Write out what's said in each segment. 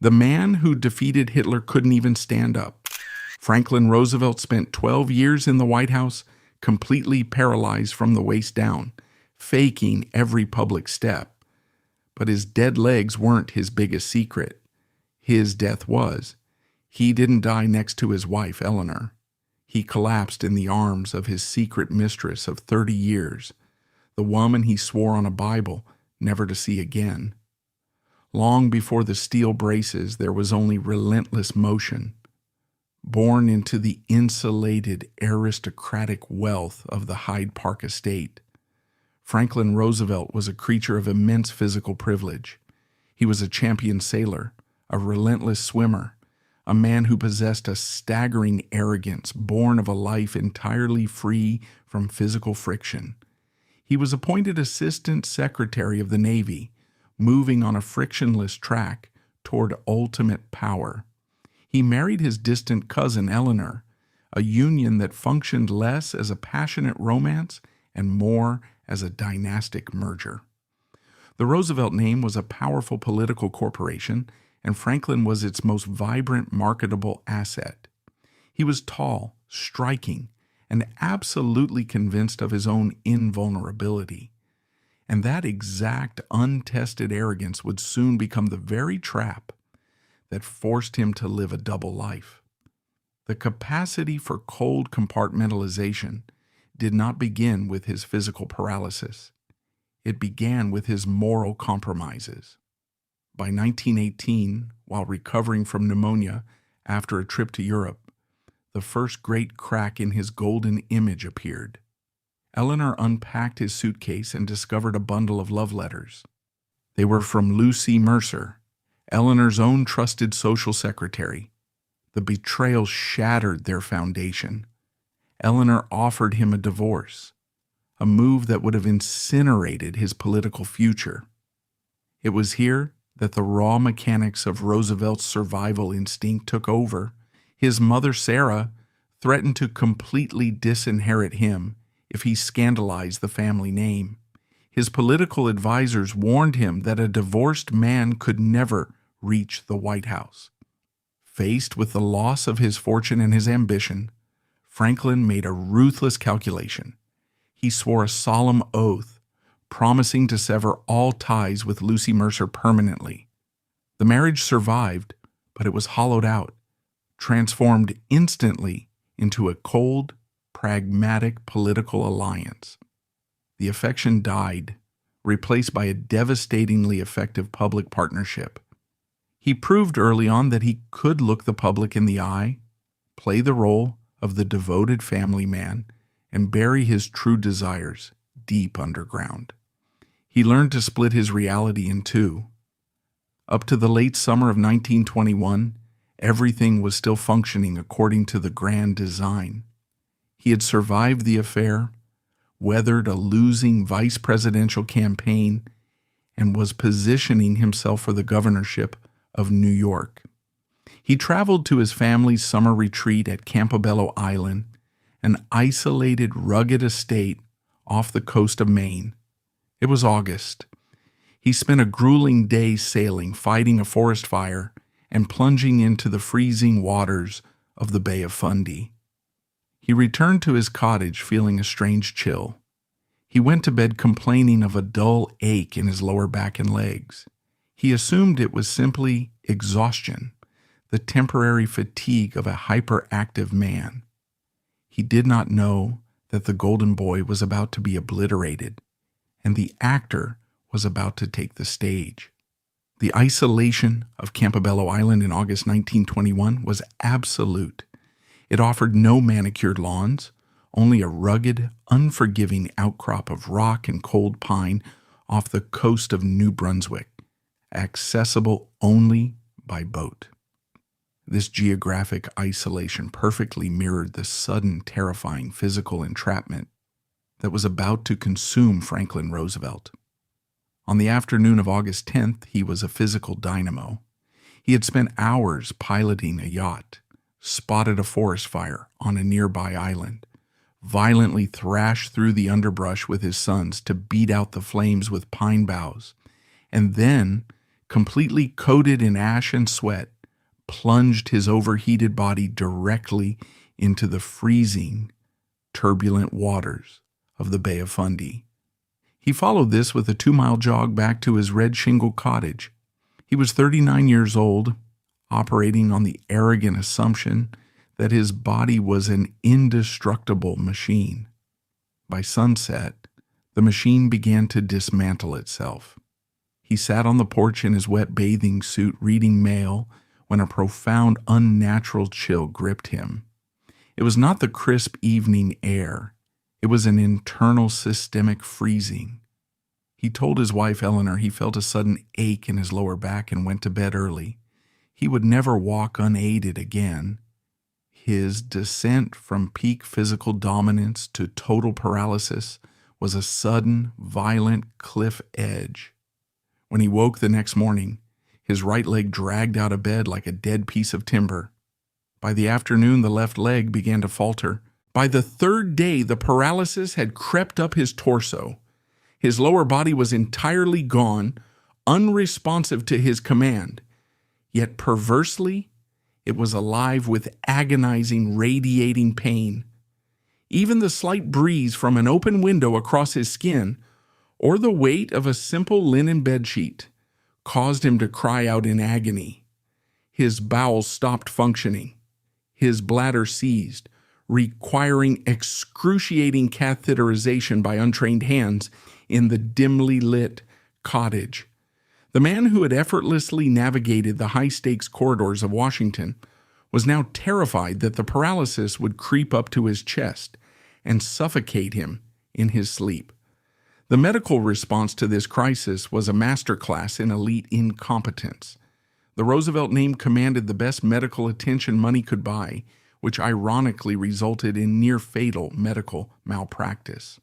The man who defeated Hitler couldn't even stand up. Franklin Roosevelt spent 12 years in the White House, completely paralyzed from the waist down, faking every public step. But his dead legs weren't his biggest secret. His death was. He didn't die next to his wife, Eleanor. He collapsed in the arms of his secret mistress of 30 years, the woman he swore on a Bible never to see again. Long before the steel braces, there was only relentless motion. Born into the insulated, aristocratic wealth of the Hyde Park estate, Franklin Roosevelt was a creature of immense physical privilege. He was a champion sailor, a relentless swimmer, a man who possessed a staggering arrogance born of a life entirely free from physical friction. He was appointed Assistant Secretary of the Navy, moving on a frictionless track toward ultimate power. He married his distant cousin Eleanor, a union that functioned less as a passionate romance and more as a dynastic merger. The Roosevelt name was a powerful political corporation, and Franklin was its most vibrant, marketable asset. He was tall, striking, and absolutely convinced of his own invulnerability. And that exact, untested arrogance would soon become the very trap that forced him to live a double life. The capacity for cold compartmentalization did not begin with his physical paralysis. It began with his moral compromises. By 1918, while recovering from pneumonia after a trip to Europe, the first great crack in his golden image appeared. Eleanor unpacked his suitcase and discovered a bundle of love letters. They were from Lucy Mercer, Eleanor's own trusted social secretary. The betrayal shattered their foundation. Eleanor offered him a divorce, a move that would have incinerated his political future. It was here that the raw mechanics of Roosevelt's survival instinct took over. His mother, Sarah, threatened to completely disinherit him if he scandalized the family name. His political advisors warned him that a divorced man could never reach the White House. Faced with the loss of his fortune and his ambition, Franklin made a ruthless calculation. He swore a solemn oath, promising to sever all ties with Lucy Mercer permanently. The marriage survived, but it was hollowed out, transformed instantly into a cold, pragmatic political alliance. The affection died, replaced by a devastatingly effective public partnership. He proved early on that he could look the public in the eye, play the role of the devoted family man, and bury his true desires deep underground. He learned to split his reality in two. Up to the late summer of 1921, everything was still functioning according to the grand design. He had survived the affair, weathered a losing vice presidential campaign, and was positioning himself for the governorship of New York. He traveled to his family's summer retreat at Campobello Island, an isolated, rugged estate off the coast of Maine. It was August. He spent a grueling day sailing, fighting a forest fire, and plunging into the freezing waters of the Bay of Fundy. He returned to his cottage feeling a strange chill. He went to bed complaining of a dull ache in his lower back and legs. He assumed it was simply exhaustion, the temporary fatigue of a hyperactive man. He did not know that the golden boy was about to be obliterated, and the actor was about to take the stage. The isolation of Campobello Island in August 1921 was absolute. It offered no manicured lawns, only a rugged, unforgiving outcrop of rock and cold pine off the coast of New Brunswick, accessible only by boat. This geographic isolation perfectly mirrored the sudden, terrifying physical entrapment that was about to consume Franklin Roosevelt. On the afternoon of August 10th, he was a physical dynamo. He had spent hours piloting a yacht, spotted a forest fire on a nearby island, violently thrashed through the underbrush with his sons to beat out the flames with pine boughs, and then completely coated in ash and sweat, plunged his overheated body directly into the freezing, turbulent waters of the Bay of Fundy. He followed this with a 2-mile jog back to his red shingle cottage. He was 39 years old, operating on the arrogant assumption that his body was an indestructible machine. By sunset, the machine began to dismantle itself. He sat on the porch in his wet bathing suit reading mail when a profound, unnatural chill gripped him. It was not the crisp evening air. It was an internal systemic freezing. He told his wife Eleanor he felt a sudden ache in his lower back and went to bed early. He would never walk unaided again. His descent from peak physical dominance to total paralysis was a sudden, violent cliff edge. When he woke the next morning, his right leg dragged out of bed like a dead piece of timber. By the afternoon, the left leg began to falter. By the third day, the paralysis had crept up his torso. His lower body was entirely gone, unresponsive to his command. Yet perversely, it was alive with agonizing, radiating pain. Even the slight breeze from an open window across his skin, or the weight of a simple linen bedsheet, caused him to cry out in agony. His bowels stopped functioning. His bladder seized, requiring excruciating catheterization by untrained hands in the dimly lit cottage. The man who had effortlessly navigated the high-stakes corridors of Washington was now terrified that the paralysis would creep up to his chest and suffocate him in his sleep. The medical response to this crisis was a masterclass in elite incompetence. The Roosevelt name commanded the best medical attention money could buy, which ironically resulted in near-fatal medical malpractice.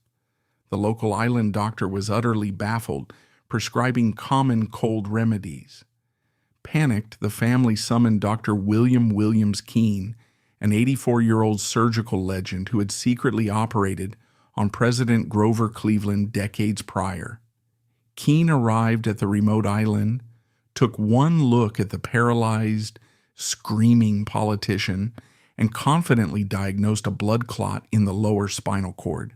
The local island doctor was utterly baffled, prescribing common cold remedies. Panicked, the family summoned Dr. William Williams Keene, an 84-year-old surgical legend who had secretly operated on President Grover Cleveland decades prior. Keene arrived at the remote island, took one look at the paralyzed, screaming politician, and confidently diagnosed a blood clot in the lower spinal cord.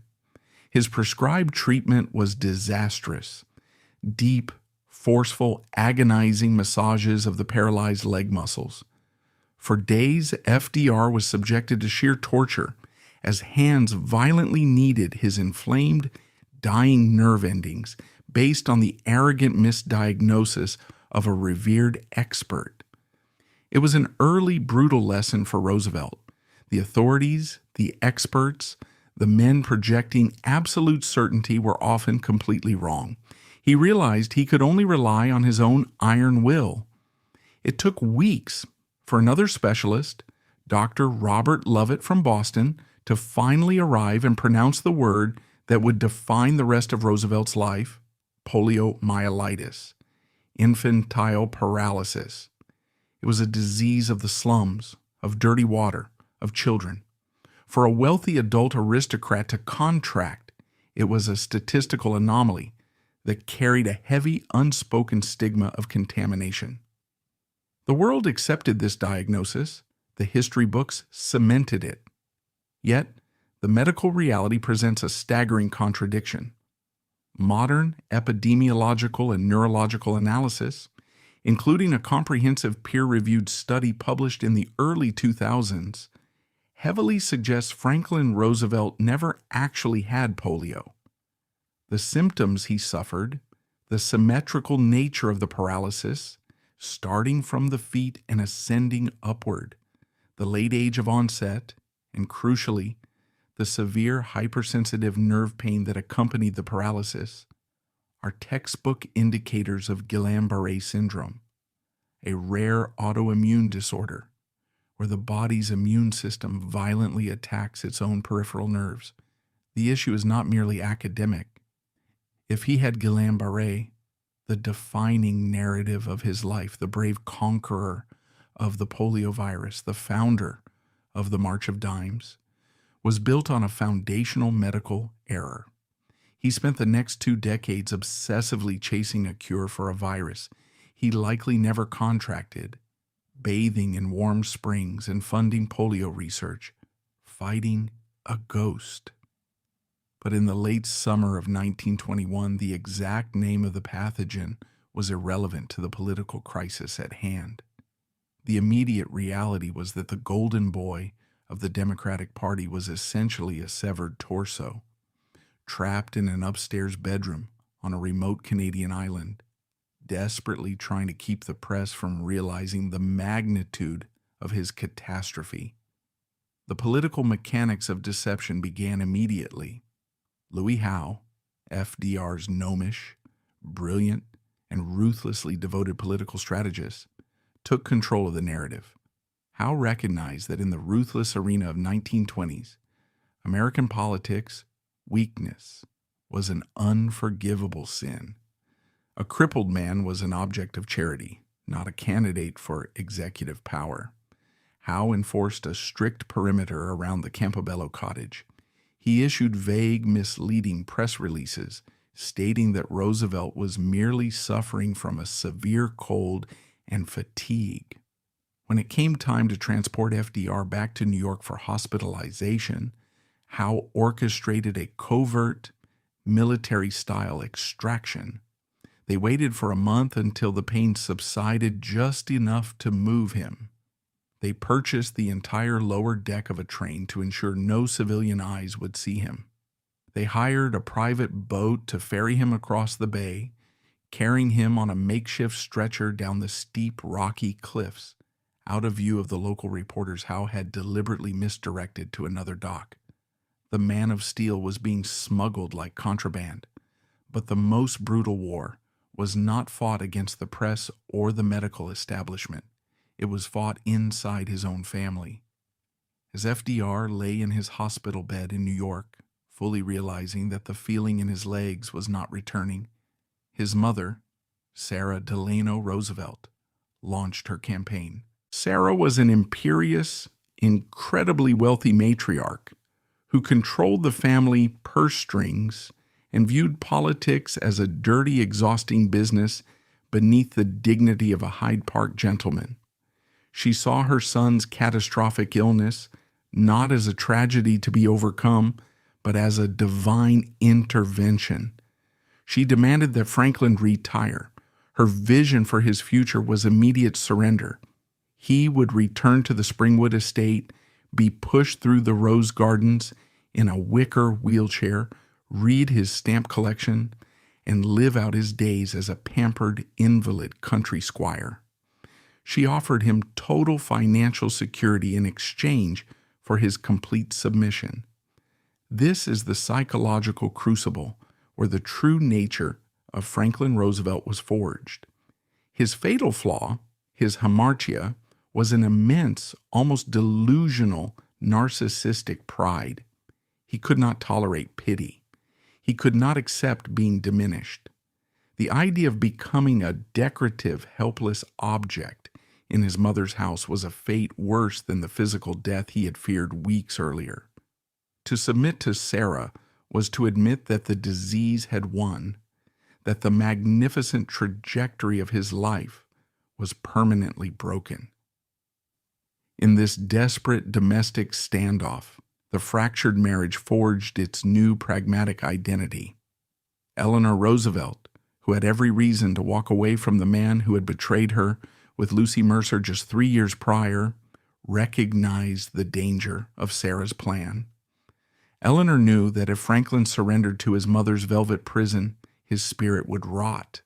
His prescribed treatment was disastrous. Deep, forceful, agonizing massages of the paralyzed leg muscles. For days, FDR was subjected to sheer torture as hands violently kneaded his inflamed, dying nerve endings based on the arrogant misdiagnosis of a revered expert. It was an early, brutal lesson for Roosevelt. The authorities, the experts, the men projecting absolute certainty were often completely wrong. He realized he could only rely on his own iron will. It took weeks for another specialist, Dr. Robert Lovett from Boston, to finally arrive and pronounce the word that would define the rest of Roosevelt's life: poliomyelitis, infantile paralysis. It was a disease of the slums, of dirty water, of children. For a wealthy adult aristocrat to contract, it was a statistical anomaly that carried a heavy, unspoken stigma of contamination. The world accepted this diagnosis. The history books cemented it. Yet, the medical reality presents a staggering contradiction. Modern epidemiological and neurological analysis, including a comprehensive peer-reviewed study published in the early 2000s, heavily suggests Franklin Roosevelt never actually had polio. The symptoms he suffered, the symmetrical nature of the paralysis, starting from the feet and ascending upward, the late age of onset, and crucially, the severe hypersensitive nerve pain that accompanied the paralysis, are textbook indicators of Guillain-Barré syndrome, a rare autoimmune disorder where the body's immune system violently attacks its own peripheral nerves. The issue is not merely academic. If he had Guillain-Barré, the defining narrative of his life, the brave conqueror of the polio virus, the founder of the March of Dimes, was built on a foundational medical error. He spent the next 2 decades obsessively chasing a cure for a virus he likely never contracted, bathing in warm springs and funding polio research, fighting a ghost. But in the late summer of 1921, the exact name of the pathogen was irrelevant to the political crisis at hand. The immediate reality was that the golden boy of the Democratic Party was essentially a severed torso, trapped in an upstairs bedroom on a remote Canadian island, desperately trying to keep the press from realizing the magnitude of his catastrophe. The political mechanics of deception began immediately. Louis Howe, FDR's gnomish, brilliant, and ruthlessly devoted political strategist, took control of the narrative. Howe recognized that in the ruthless arena of 1920s, American politics, weakness was an unforgivable sin. A crippled man was an object of charity, not a candidate for executive power. Howe enforced a strict perimeter around the Campobello cottage. He issued vague, misleading press releases stating that Roosevelt was merely suffering from a severe cold and fatigue. When it came time to transport FDR back to New York for hospitalization, Howe orchestrated a covert, military-style extraction. They waited for a month until the pain subsided just enough to move him. They purchased the entire lower deck of a train to ensure no civilian eyes would see him. They hired a private boat to ferry him across the bay, carrying him on a makeshift stretcher down the steep, rocky cliffs, out of view of the local reporters Howe had deliberately misdirected to another dock. The Man of Steel was being smuggled like contraband, but the most brutal war was not fought against the press or the medical establishment. It was fought inside his own family. As FDR lay in his hospital bed in New York, fully realizing that the feeling in his legs was not returning, his mother, Sarah Delano Roosevelt, launched her campaign. Sarah was an imperious, incredibly wealthy matriarch who controlled the family purse strings and viewed politics as a dirty, exhausting business beneath the dignity of a Hyde Park gentleman. She saw her son's catastrophic illness not as a tragedy to be overcome, but as a divine intervention. She demanded that Franklin retire. Her vision for his future was immediate surrender. He would return to the Springwood estate, be pushed through the rose gardens in a wicker wheelchair, read his stamp collection, and live out his days as a pampered invalid country squire. She offered him total financial security in exchange for his complete submission. This is the psychological crucible where the true nature of Franklin Roosevelt was forged. His fatal flaw, his hamartia, was an immense, almost delusional, narcissistic pride. He could not tolerate pity. He could not accept being diminished. The idea of becoming a decorative, helpless object in his mother's house was a fate worse than the physical death he had feared weeks earlier. To submit to Sarah was to admit that the disease had won, that the magnificent trajectory of his life was permanently broken. In this desperate domestic standoff, the fractured marriage forged its new pragmatic identity. Eleanor Roosevelt, who had every reason to walk away from the man who had betrayed her with Lucy Mercer just 3 years prior, recognized the danger of Sarah's plan. Eleanor knew that if Franklin surrendered to his mother's velvet prison, his spirit would rot.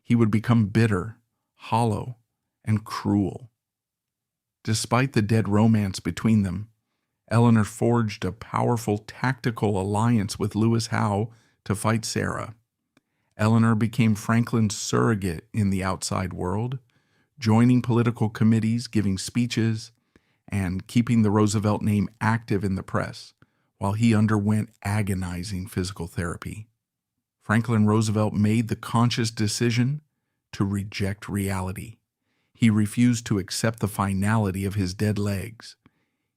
He would become bitter, hollow, and cruel. Despite the dead romance between them, Eleanor forged a powerful tactical alliance with Lewis Howe to fight Sarah. Eleanor became Franklin's surrogate in the outside world, joining political committees, giving speeches, and keeping the Roosevelt name active in the press, while he underwent agonizing physical therapy. Franklin Roosevelt made the conscious decision to reject reality. He refused to accept the finality of his dead legs.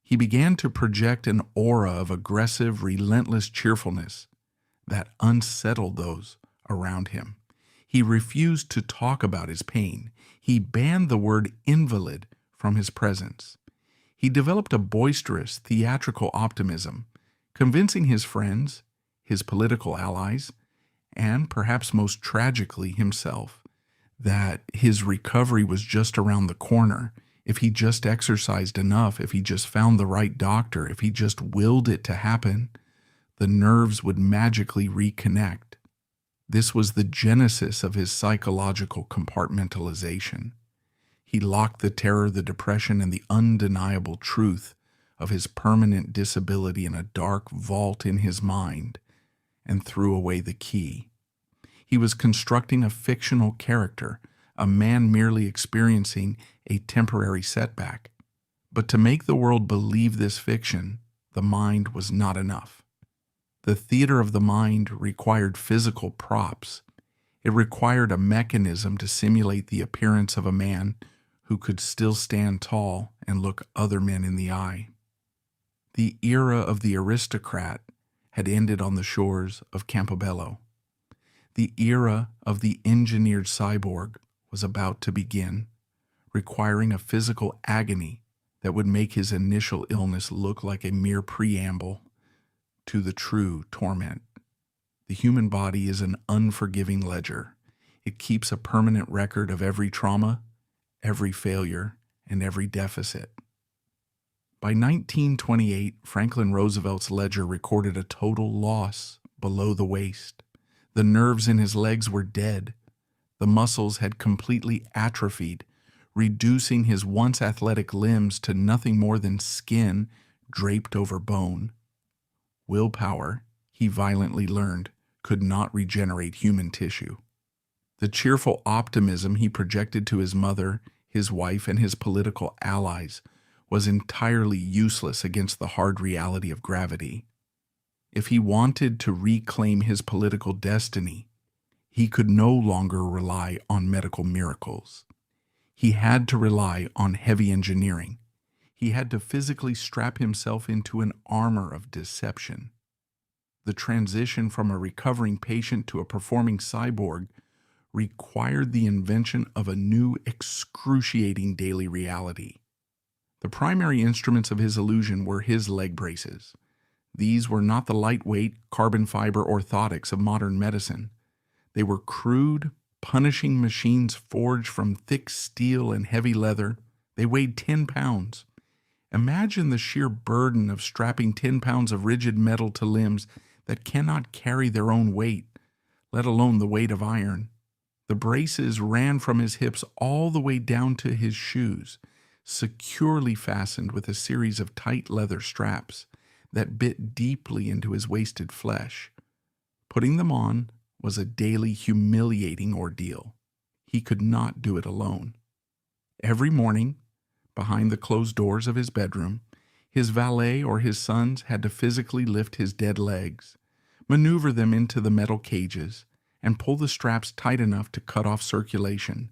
He began to project an aura of aggressive, relentless cheerfulness that unsettled those around him. He refused to talk about his pain. He banned the word invalid from his presence. He developed a boisterous, theatrical optimism, convincing his friends, his political allies, and perhaps most tragically himself, that his recovery was just around the corner. If he just exercised enough, if he just found the right doctor, if he just willed it to happen, the nerves would magically reconnect. This was the genesis of his psychological compartmentalization. He locked the terror, the depression, and the undeniable truth of his permanent disability in a dark vault in his mind and threw away the key. He was constructing a fictional character, a man merely experiencing a temporary setback. But to make the world believe this fiction, the mind was not enough. The theater of the mind required physical props. It required a mechanism to simulate the appearance of a man who could still stand tall and look other men in the eye. The era of the aristocrat had ended on the shores of Campobello. The era of the engineered cyborg was about to begin, requiring a physical agony that would make his initial illness look like a mere preamble to the true torment. The human body is an unforgiving ledger. It keeps a permanent record of every trauma, every failure, and every deficit. By 1928, Franklin Roosevelt's ledger recorded a total loss below the waist. The nerves in his legs were dead. The muscles had completely atrophied, reducing his once athletic limbs to nothing more than skin draped over bone. Willpower, he violently learned, could not regenerate human tissue. The cheerful optimism he projected to his mother, his wife, and his political allies was entirely useless against the hard reality of gravity. If he wanted to reclaim his political destiny, he could no longer rely on medical miracles. He had to rely on heavy engineering. He had to physically strap himself into an armor of deception. The transition from a recovering patient to a performing cyborg required the invention of a new, excruciating daily reality. The primary instruments of his illusion were his leg braces. These were not the lightweight, carbon fiber orthotics of modern medicine. They were crude, punishing machines forged from thick steel and heavy leather. They weighed 10 pounds. Imagine the sheer burden of strapping 10 pounds of rigid metal to limbs that cannot carry their own weight, let alone the weight of iron. The braces ran from his hips all the way down to his shoes, securely fastened with a series of tight leather straps that bit deeply into his wasted flesh. Putting them on was a daily humiliating ordeal. He could not do it alone. Every morning, behind the closed doors of his bedroom, his valet or his sons had to physically lift his dead legs, maneuver them into the metal cages, and pull the straps tight enough to cut off circulation,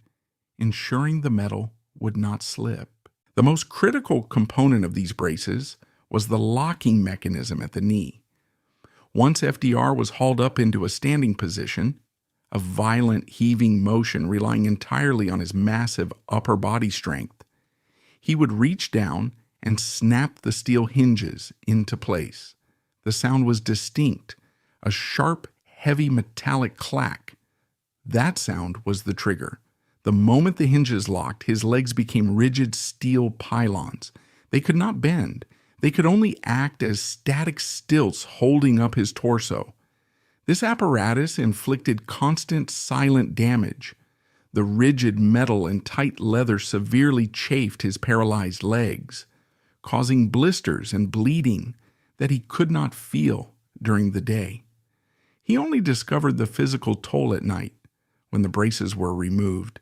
ensuring the metal would not slip. The most critical component of these braces was the locking mechanism at the knee. Once FDR was hauled up into a standing position, a violent heaving motion relying entirely on his massive upper body strength, he would reach down and snap the steel hinges into place. The sound was distinct, a sharp, heavy metallic clack. That sound was the trigger. The moment the hinges locked, his legs became rigid steel pylons. They could not bend. They could only act as static stilts holding up his torso. This apparatus inflicted constant silent damage. The rigid metal and tight leather severely chafed his paralyzed legs, causing blisters and bleeding that he could not feel during the day. He only discovered the physical toll at night when the braces were removed.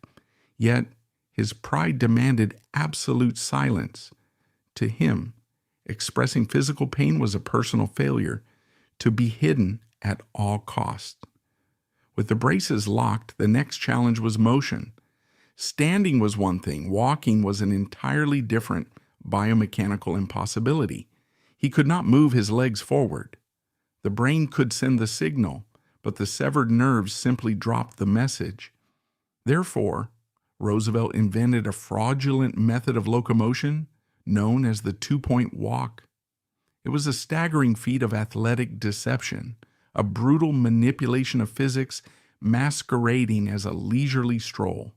Yet his pride demanded absolute silence. To him, expressing physical pain was a personal failure, to be hidden at all costs. With the braces locked, the next challenge was motion. Standing was one thing, walking was an entirely different biomechanical impossibility. He could not move his legs forward. The brain could send the signal, but the severed nerves simply dropped the message. Therefore, Roosevelt invented a fraudulent method of locomotion known as the two-point walk. It was a staggering feat of athletic deception, a brutal manipulation of physics masquerading as a leisurely stroll.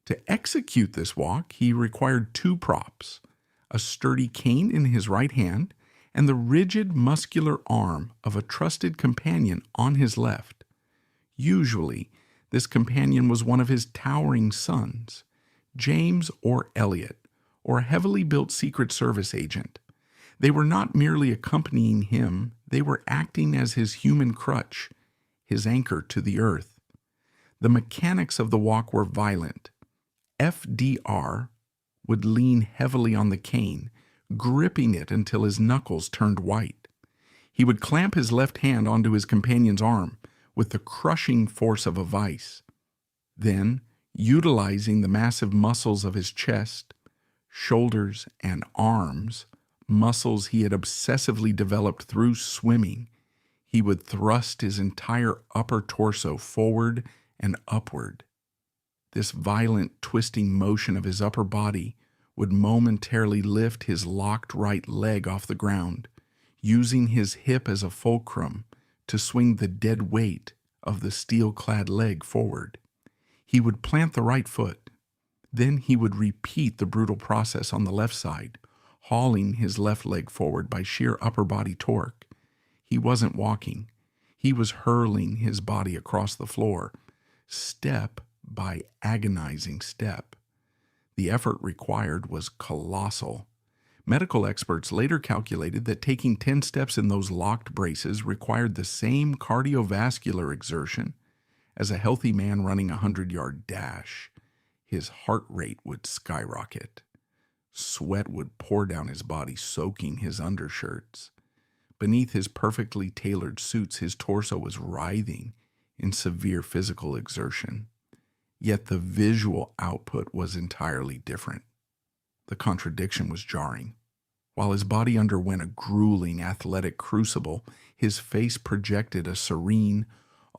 To execute this walk, he required two props, a sturdy cane in his right hand and the rigid muscular arm of a trusted companion on his left. Usually, this companion was one of his towering sons, James or Elliot, or a heavily built Secret Service agent. They were not merely accompanying him, they were acting as his human crutch, his anchor to the earth. The mechanics of the walk were violent. FDR would lean heavily on the cane, gripping it until his knuckles turned white. He would clamp his left hand onto his companion's arm with the crushing force of a vice. Then, utilizing the massive muscles of his chest, shoulders, and arms, muscles he had obsessively developed through swimming, he would thrust his entire upper torso forward and upward. This violent twisting motion of his upper body would momentarily lift his locked right leg off the ground, using his hip as a fulcrum to swing the dead weight of the steel-clad leg forward. He would plant the right foot. Then he would repeat the brutal process on the left side, hauling his left leg forward by sheer upper body torque. He wasn't walking. He was hurling his body across the floor, step by agonizing step. The effort required was colossal. Medical experts later calculated that taking 10 steps in those locked braces required the same cardiovascular exertion as a healthy man running a 100-yard dash. His heart rate would skyrocket. Sweat would pour down his body, soaking his undershirts. Beneath his perfectly tailored suits, his torso was writhing in severe physical exertion. Yet the visual output was entirely different. The contradiction was jarring. While his body underwent a grueling athletic crucible, his face projected a serene,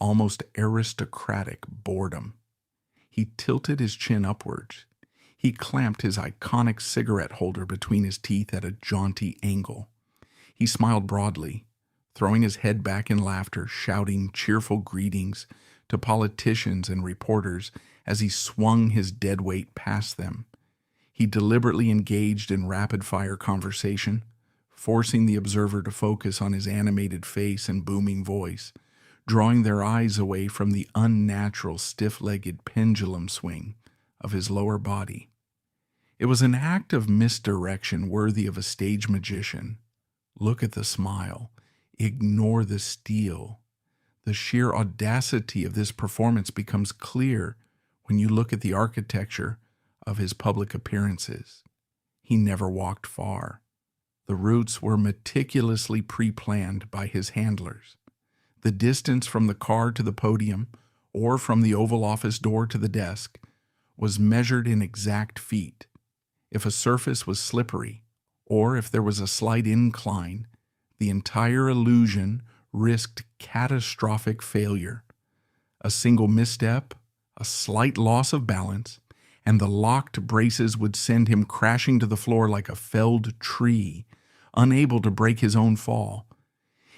almost aristocratic boredom. He tilted his chin upwards. He clamped his iconic cigarette holder between his teeth at a jaunty angle. He smiled broadly, throwing his head back in laughter, shouting cheerful greetings to politicians and reporters as he swung his dead weight past them. He deliberately engaged in rapid-fire conversation, forcing the observer to focus on his animated face and booming voice, drawing their eyes away from the unnatural stiff-legged pendulum swing of his lower body. It was an act of misdirection worthy of a stage magician. Look at the smile. Ignore the steel. The sheer audacity of this performance becomes clear when you look at the architecture of his public appearances. He never walked far. The routes were meticulously pre-planned by his handlers. The distance from the car to the podium or from the Oval Office door to the desk was measured in exact feet. If a surface was slippery or if there was a slight incline, the entire illusion risked catastrophic failure. A single misstep, a slight loss of balance, and the locked braces would send him crashing to the floor like a felled tree, unable to break his own fall.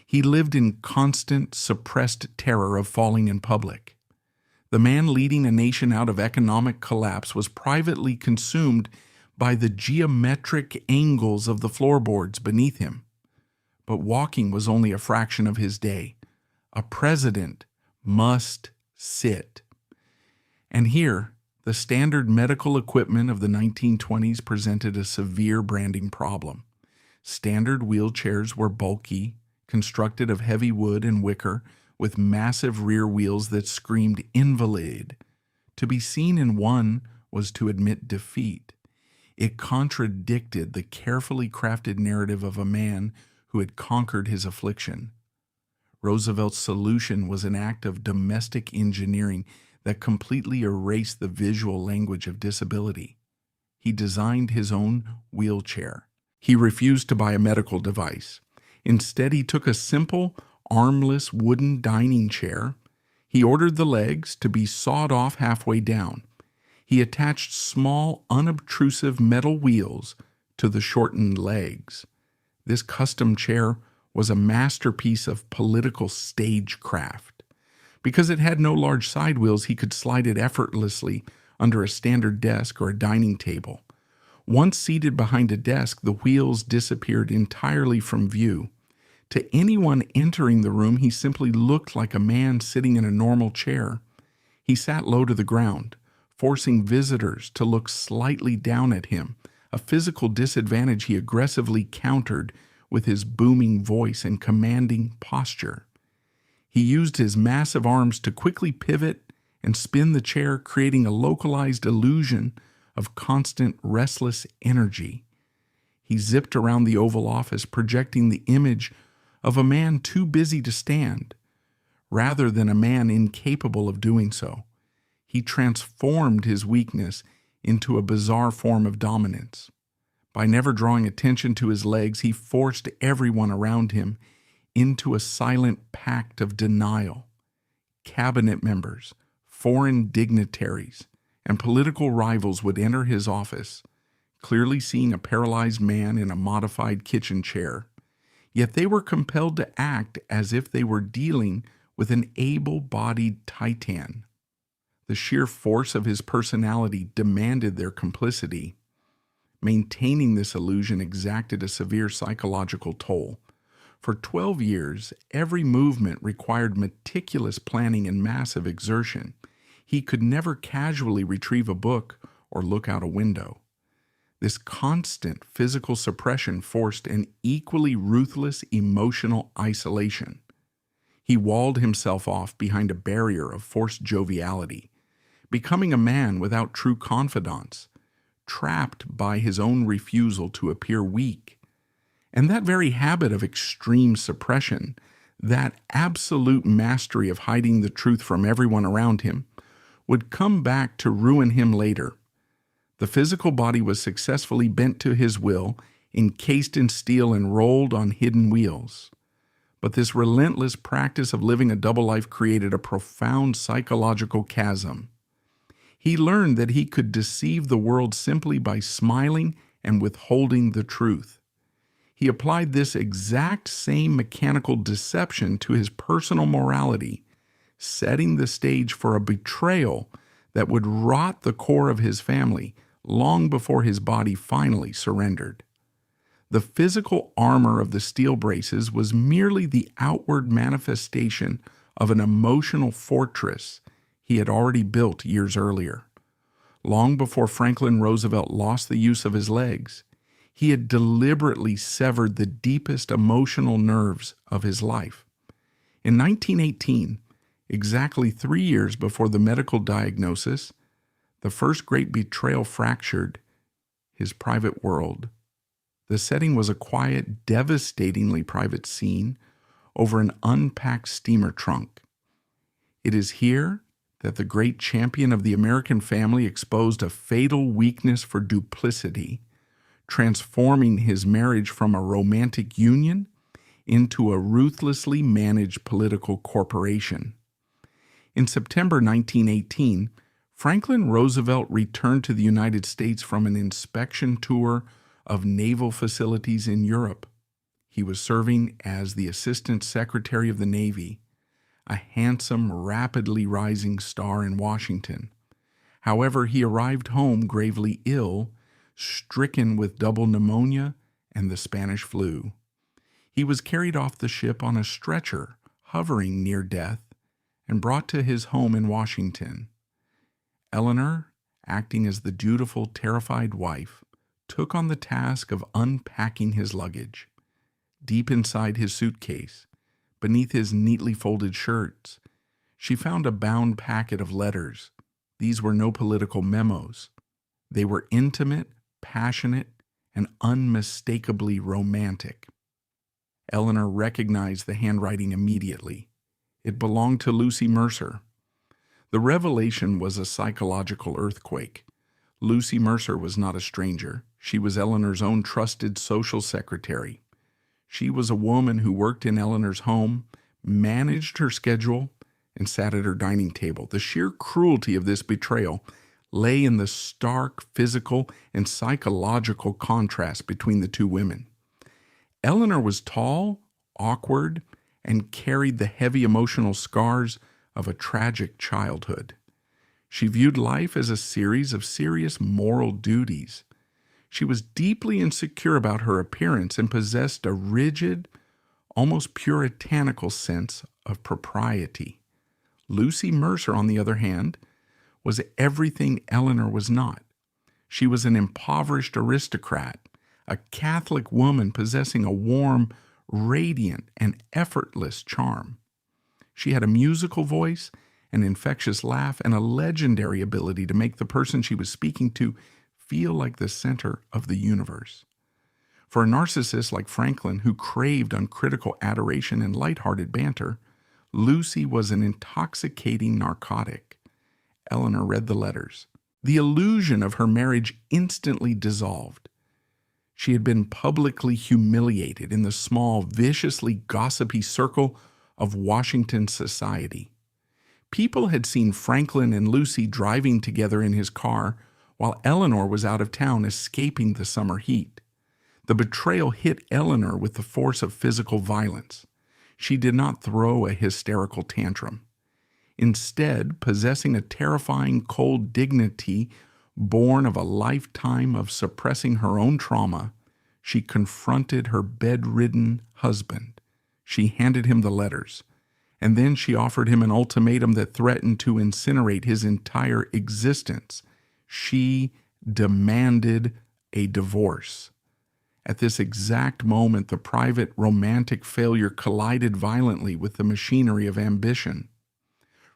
He lived in constant, suppressed terror of falling in public. The man leading a nation out of economic collapse was privately consumed by the geometric angles of the floorboards beneath him. But walking was only a fraction of his day. A president must sit. And here, the standard medical equipment of the 1920s presented a severe branding problem. Standard wheelchairs were bulky, constructed of heavy wood and wicker, with massive rear wheels that screamed invalid. To be seen in one was to admit defeat. It contradicted the carefully crafted narrative of a man who had conquered his affliction. Roosevelt's solution was an act of domestic engineering that completely erased the visual language of disability. He designed his own wheelchair. He refused to buy a medical device. Instead, he took a simple, armless wooden dining chair He ordered the legs to be sawed off halfway down. He attached small, unobtrusive metal wheels to the shortened legs. This custom chair was a masterpiece of political stagecraft. Because it had no large side wheels, he could slide it effortlessly under a standard desk or a dining table. Once seated behind a desk, the wheels disappeared entirely from view. To anyone entering the room, he simply looked like a man sitting in a normal chair. He sat low to the ground, forcing visitors to look slightly down at him, a physical disadvantage he aggressively countered with his booming voice and commanding posture. He used his massive arms to quickly pivot and spin the chair, creating a localized illusion of constant restless energy. He zipped around the Oval Office, projecting the image of a man too busy to stand, rather than a man incapable of doing so. He transformed his weakness into a bizarre form of dominance. By never drawing attention to his legs, he forced everyone around him into a silent pact of denial. Cabinet members, foreign dignitaries, and political rivals would enter his office, clearly seeing a paralyzed man in a modified kitchen chair. Yet they were compelled to act as if they were dealing with an able-bodied titan. The sheer force of his personality demanded their complicity. Maintaining this illusion exacted a severe psychological toll. For 12 years, every movement required meticulous planning and massive exertion. He could never casually retrieve a book or look out a window. This constant physical suppression forced an equally ruthless emotional isolation. He walled himself off behind a barrier of forced joviality, becoming a man without true confidants, trapped by his own refusal to appear weak. And that very habit of extreme suppression, that absolute mastery of hiding the truth from everyone around him, would come back to ruin him later. The physical body was successfully bent to his will, encased in steel and rolled on hidden wheels. But this relentless practice of living a double life created a profound psychological chasm. He learned that he could deceive the world simply by smiling and withholding the truth. He applied this exact same mechanical deception to his personal morality, setting the stage for a betrayal that would rot the core of his family long before his body finally surrendered. The physical armor of the steel braces was merely the outward manifestation of an emotional fortress he had already built years earlier. Long before Franklin Roosevelt lost the use of his legs, he had deliberately severed the deepest emotional nerves of his life. In 1918, exactly 3 years before the medical diagnosis, the first great betrayal fractured his private world. The setting was a quiet, devastatingly private scene over an unpacked steamer trunk. It is here that the great champion of the American family exposed a fatal weakness for duplicity, transforming his marriage from a romantic union into a ruthlessly managed political corporation. In September 1918, Franklin Roosevelt returned to the United States from an inspection tour of naval facilities in Europe. He was serving as the Assistant Secretary of the Navy, a handsome, rapidly rising star in Washington. However, he arrived home gravely ill, stricken with double pneumonia and the Spanish flu. He was carried off the ship on a stretcher, hovering near death, and brought to his home in Washington. Eleanor, acting as the dutiful, terrified wife, took on the task of unpacking his luggage. Deep inside his suitcase, beneath his neatly folded shirts, she found a bound packet of letters. These were no political memos. They were intimate, passionate, and unmistakably romantic. Eleanor recognized the handwriting immediately. It belonged to Lucy Mercer. The revelation was a psychological earthquake. Lucy Mercer was not a stranger. She was Eleanor's own trusted social secretary. She was a woman who worked in Eleanor's home, managed her schedule, and sat at her dining table. The sheer cruelty of this betrayal lay in the stark physical and psychological contrast between the two women. Eleanor was tall, awkward, and carried the heavy emotional scars of a tragic childhood. She viewed life as a series of serious moral duties. She was deeply insecure about her appearance and possessed a rigid, almost puritanical sense of propriety. Lucy Mercer, on the other hand, was everything Eleanor was not. She was an impoverished aristocrat, a Catholic woman possessing a warm, radiant, and effortless charm. She had a musical voice, an infectious laugh, and a legendary ability to make the person she was speaking to feel like the center of the universe. For a narcissist like Franklin, who craved uncritical adoration and lighthearted banter, Lucy was an intoxicating narcotic. Eleanor read the letters. The illusion of her marriage instantly dissolved. She had been publicly humiliated in the small, viciously gossipy circle of Washington society. People had seen Franklin and Lucy driving together in his car while Eleanor was out of town escaping the summer heat. The betrayal hit Eleanor with the force of physical violence. She did not throw a hysterical tantrum. Instead, possessing a terrifying cold dignity born of a lifetime of suppressing her own trauma, she confronted her bedridden husband. She handed him the letters, and then she offered him an ultimatum that threatened to incinerate his entire existence. She demanded a divorce. At this exact moment, the private romantic failure collided violently with the machinery of ambition.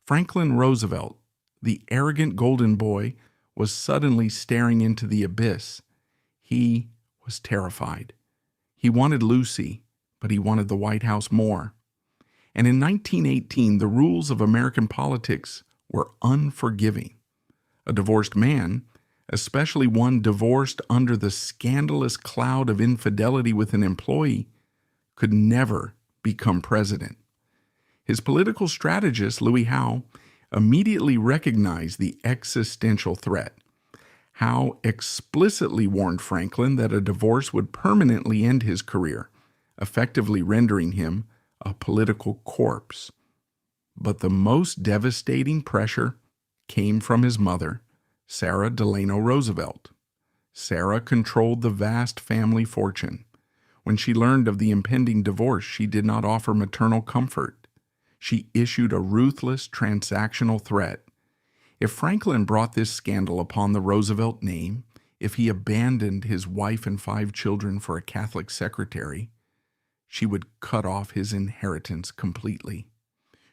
Franklin Roosevelt, the arrogant golden boy, was suddenly staring into the abyss. He was terrified. He wanted Lucy, but he wanted the White House more. And in 1918, the rules of American politics were unforgiving. A divorced man, especially one divorced under the scandalous cloud of infidelity with an employee, could never become president. His political strategist, Louis Howe, immediately recognized the existential threat. Howe explicitly warned Franklin that a divorce would permanently end his career, effectively rendering him a political corpse. But the most devastating pressure came from his mother, Sarah Delano Roosevelt. Sarah controlled the vast family fortune. When she learned of the impending divorce, she did not offer maternal comfort. She issued a ruthless transactional threat. If Franklin brought this scandal upon the Roosevelt name, if he abandoned his wife and 5 children for a Catholic secretary, she would cut off his inheritance completely.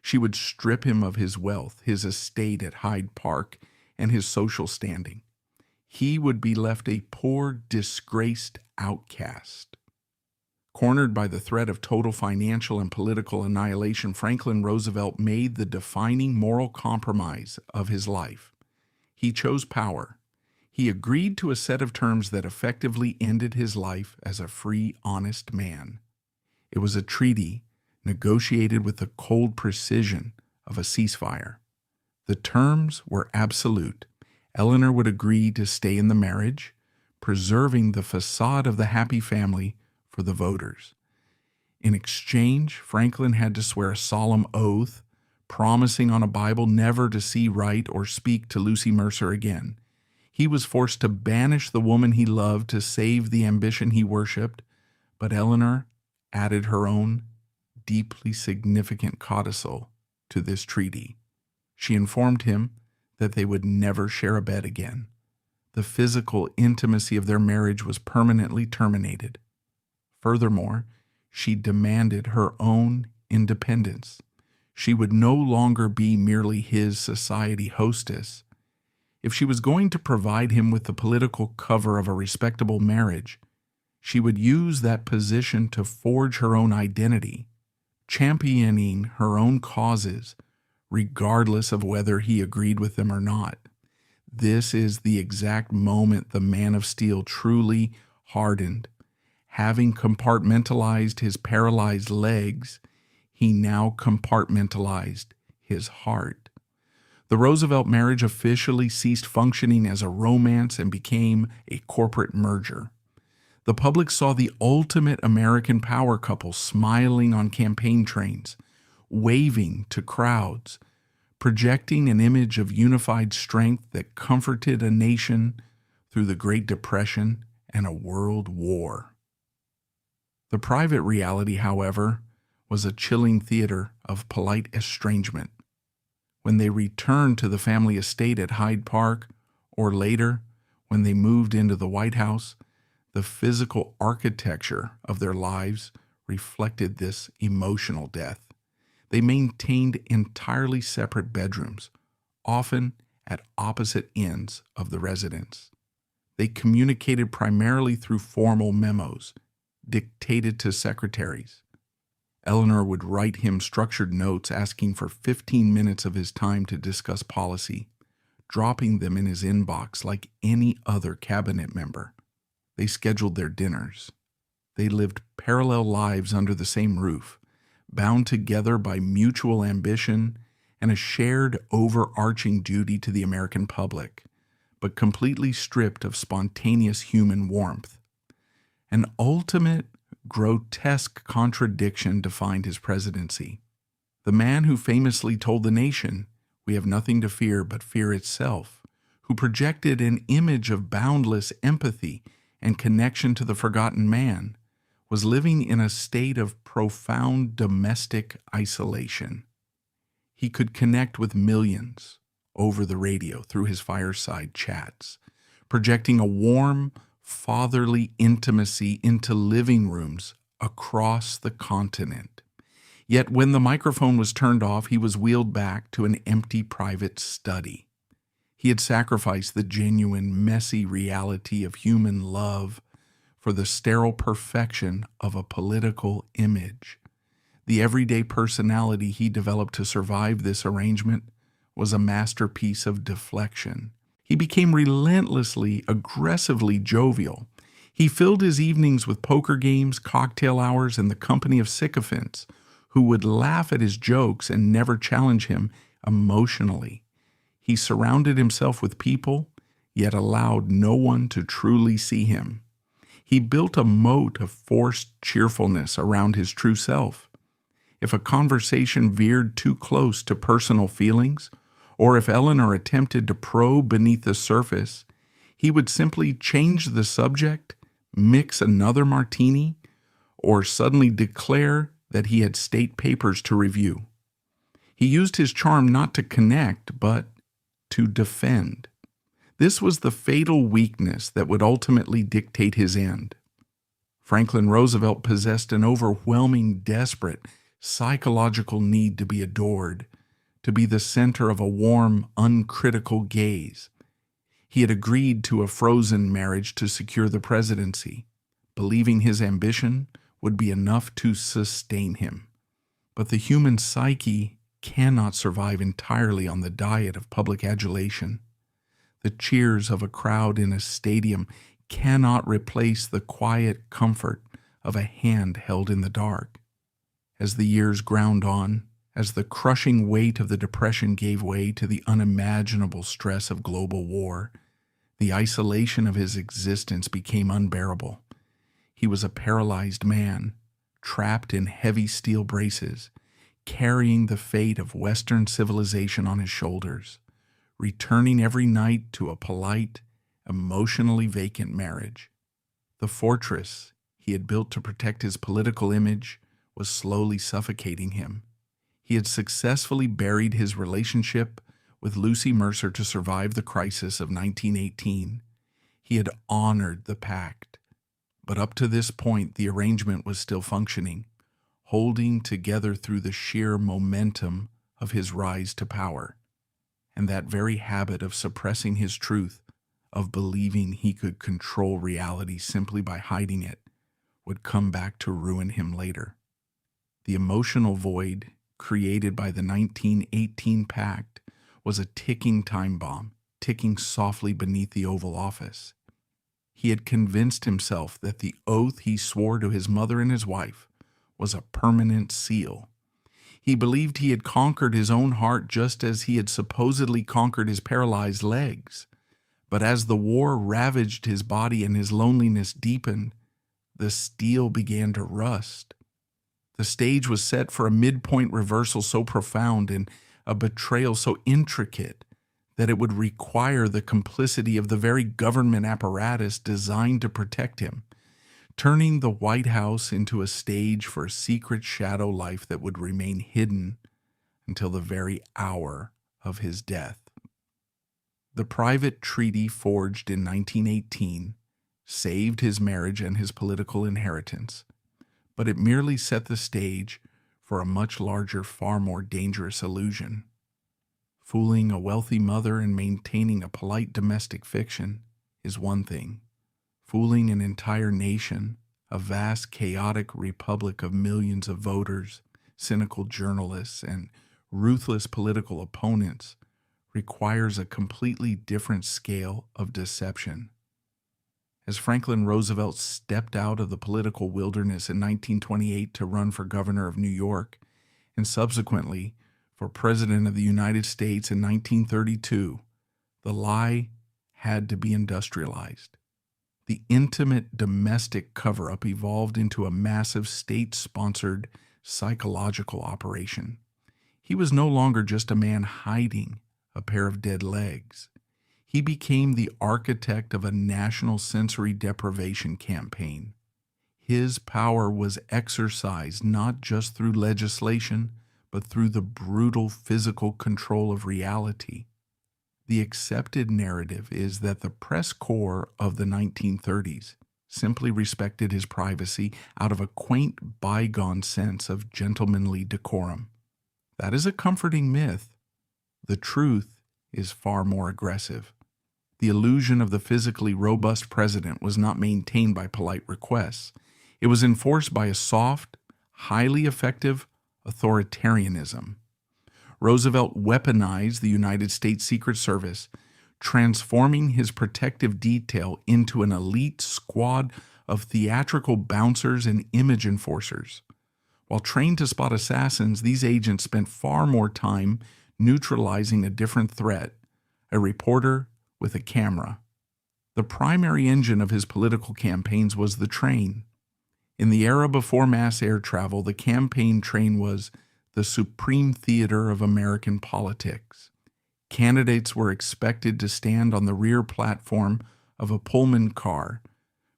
She would strip him of his wealth, his estate at Hyde Park, and his social standing. He would be left a poor, disgraced outcast. Cornered by the threat of total financial and political annihilation, Franklin Roosevelt made the defining moral compromise of his life. He chose power. He agreed to a set of terms that effectively ended his life as a free, honest man. It was a treaty negotiated with the cold precision of a ceasefire. The terms were absolute. Eleanor would agree to stay in the marriage, preserving the facade of the happy family for the voters. In exchange, Franklin had to swear a solemn oath, promising on a Bible never to see, write, or speak to Lucy Mercer again. He was forced to banish the woman he loved to save the ambition he worshipped, but Eleanor added her own deeply significant codicil to this treaty. She informed him that they would never share a bed again. The physical intimacy of their marriage was permanently terminated. Furthermore, she demanded her own independence. She would no longer be merely his society hostess. If she was going to provide him with the political cover of a respectable marriage, she would use that position to forge her own identity, championing her own causes, regardless of whether he agreed with them or not. This is the exact moment the man of steel truly hardened. Having compartmentalized his paralyzed legs, he now compartmentalized his heart. The Roosevelt marriage officially ceased functioning as a romance and became a corporate merger. The public saw the ultimate American power couple smiling on campaign trains, waving to crowds, projecting an image of unified strength that comforted a nation through the Great Depression and a world war. The private reality, however, was a chilling theater of polite estrangement. When they returned to the family estate at Hyde Park, or later, when they moved into the White House, the physical architecture of their lives reflected this emotional death. They maintained entirely separate bedrooms, often at opposite ends of the residence. They communicated primarily through formal memos, dictated to secretaries. Eleanor would write him structured notes asking for 15 minutes of his time to discuss policy, dropping them in his inbox like any other cabinet member. They scheduled their dinners. They lived parallel lives under the same roof, bound together by mutual ambition and a shared overarching duty to the American public, but completely stripped of spontaneous human warmth. An ultimate, grotesque contradiction defined his presidency. The man who famously told the nation, "We have nothing to fear but fear itself," who projected an image of boundless empathy and connection to the forgotten man, was living in a state of profound domestic isolation. He could connect with millions over the radio through his fireside chats, projecting a warm, fatherly intimacy into living rooms across the continent. Yet when the microphone was turned off, he was wheeled back to an empty private study. He had sacrificed the genuine, messy reality of human love for the sterile perfection of a political image. The everyday personality he developed to survive this arrangement was a masterpiece of deflection. He became relentlessly, aggressively jovial. He filled his evenings with poker games, cocktail hours, and the company of sycophants who would laugh at his jokes and never challenge him emotionally. He surrounded himself with people, yet allowed no one to truly see him. He built a moat of forced cheerfulness around his true self. If a conversation veered too close to personal feelings, or if Eleanor attempted to probe beneath the surface, he would simply change the subject, mix another martini, or suddenly declare that he had state papers to review. He used his charm not to connect, but to defend. This was the fatal weakness that would ultimately dictate his end. Franklin Roosevelt possessed an overwhelming, desperate, psychological need to be adored, to be the center of a warm, uncritical gaze. He had agreed to a frozen marriage to secure the presidency, believing his ambition would be enough to sustain him. But the human psyche cannot survive entirely on the diet of public adulation. The cheers of a crowd in a stadium cannot replace the quiet comfort of a hand held in the dark. As the years ground on, as the crushing weight of the Depression gave way to the unimaginable stress of global war, the isolation of his existence became unbearable. He was a paralyzed man, trapped in heavy steel braces, carrying the fate of Western civilization on his shoulders, returning every night to a polite, emotionally vacant marriage. The fortress he had built to protect his political image was slowly suffocating him. He had successfully buried his relationship with Lucy Mercer to survive the crisis of 1918. He had honored the pact. But up to this point, the arrangement was still functioning, holding together through the sheer momentum of his rise to power. And that very habit of suppressing his truth, of believing he could control reality simply by hiding it, would come back to ruin him later. The emotional void created by the 1918 Pact was a ticking time bomb, ticking softly beneath the Oval Office. He had convinced himself that the oath he swore to his mother and his wife was a permanent seal. He believed he had conquered his own heart just as he had supposedly conquered his paralyzed legs. But as the war ravaged his body and his loneliness deepened, the steel began to rust. The stage was set for a midpoint reversal so profound and a betrayal so intricate that it would require the complicity of the very government apparatus designed to protect him, turning the White House into a stage for a secret shadow life that would remain hidden until the very hour of his death. The private treaty forged in 1918 saved his marriage and his political inheritance, but it merely set the stage for a much larger, far more dangerous illusion. Fooling a wealthy mother and maintaining a polite domestic fiction is one thing. Fooling an entire nation, a vast, chaotic republic of millions of voters, cynical journalists, and ruthless political opponents requires a completely different scale of deception. As Franklin Roosevelt stepped out of the political wilderness in 1928 to run for governor of New York, and subsequently for President of the United States in 1932, the lie had to be industrialized. The intimate domestic cover-up evolved into a massive state-sponsored psychological operation. He was no longer just a man hiding a pair of dead legs. He became the architect of a national sensory deprivation campaign. His power was exercised not just through legislation, but through the brutal physical control of reality. The accepted narrative is that the press corps of the 1930s simply respected his privacy out of a quaint bygone sense of gentlemanly decorum. That is a comforting myth. The truth is far more aggressive. The illusion of the physically robust president was not maintained by polite requests. It was enforced by a soft, highly effective authoritarianism. Roosevelt weaponized the United States Secret Service, transforming his protective detail into an elite squad of theatrical bouncers and image enforcers. While trained to spot assassins, these agents spent far more time neutralizing a different threat, a reporter with a camera. The primary engine of his political campaigns was the train. In the era before mass air travel, the campaign train was the supreme theater of American politics. Candidates were expected to stand on the rear platform of a Pullman car,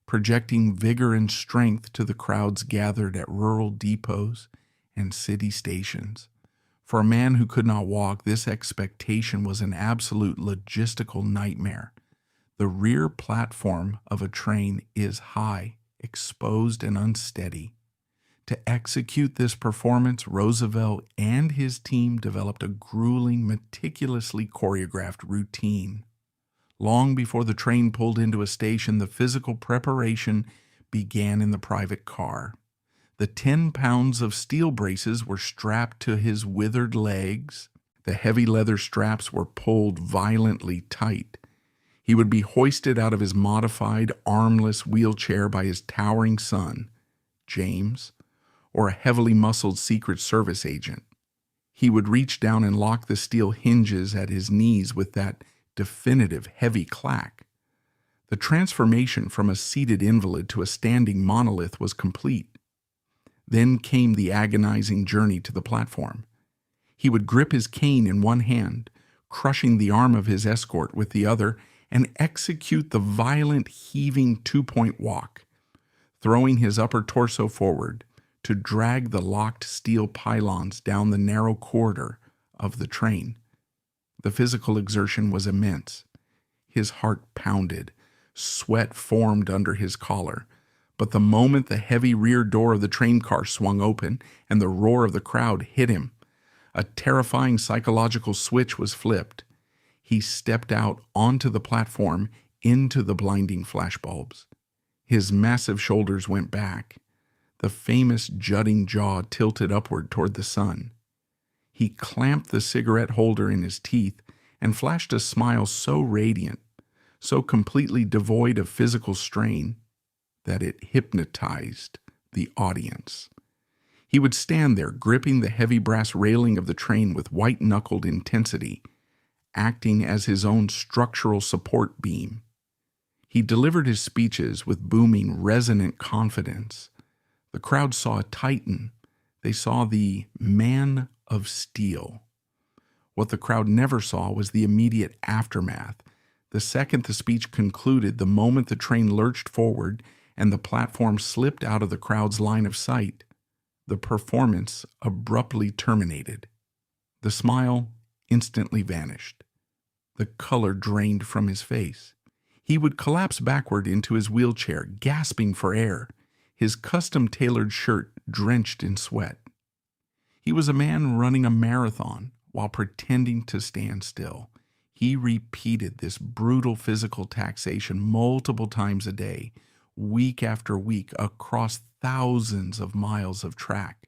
projecting vigor and strength to the crowds gathered at rural depots and city stations. For a man who could not walk, this expectation was an absolute logistical nightmare. The rear platform of a train is high, exposed, and unsteady. To execute this performance, Roosevelt and his team developed a grueling, meticulously choreographed routine. Long before the train pulled into a station, the physical preparation began in the private car. The 10 pounds of steel braces were strapped to his withered legs. The heavy leather straps were pulled violently tight. He would be hoisted out of his modified, armless wheelchair by his towering son, James, or a heavily muscled Secret Service agent. He would reach down and lock the steel hinges at his knees with that definitive heavy clack. The transformation from a seated invalid to a standing monolith was complete. Then came the agonizing journey to the platform. He would grip his cane in one hand, crushing the arm of his escort with the other, and execute the violent, heaving two-point walk, throwing his upper torso forward to drag the locked steel pylons down the narrow corridor of the train. The physical exertion was immense. His heart pounded. Sweat formed under his collar. But the moment the heavy rear door of the train car swung open and the roar of the crowd hit him, a terrifying psychological switch was flipped. He stepped out onto the platform into the blinding flashbulbs. His massive shoulders went back. The famous jutting jaw tilted upward toward the sun. He clamped the cigarette holder in his teeth and flashed a smile so radiant, so completely devoid of physical strain, that it hypnotized the audience. He He would stand there, gripping the heavy brass railing of the train with white-knuckled intensity, acting as his own structural support beam. He delivered his speeches with booming, resonant confidence. The crowd saw a titan. They saw the man of steel. What the crowd never saw was the immediate aftermath. The second the speech concluded, the moment the train lurched forward and the platform slipped out of the crowd's line of sight, the performance abruptly terminated. The smile instantly vanished. The color drained from his face. He would collapse backward into his wheelchair, gasping for air, his custom-tailored shirt drenched in sweat. He was a man running a marathon while pretending to stand still. He repeated this brutal physical taxation multiple times a day, week after week, across thousands of miles of track.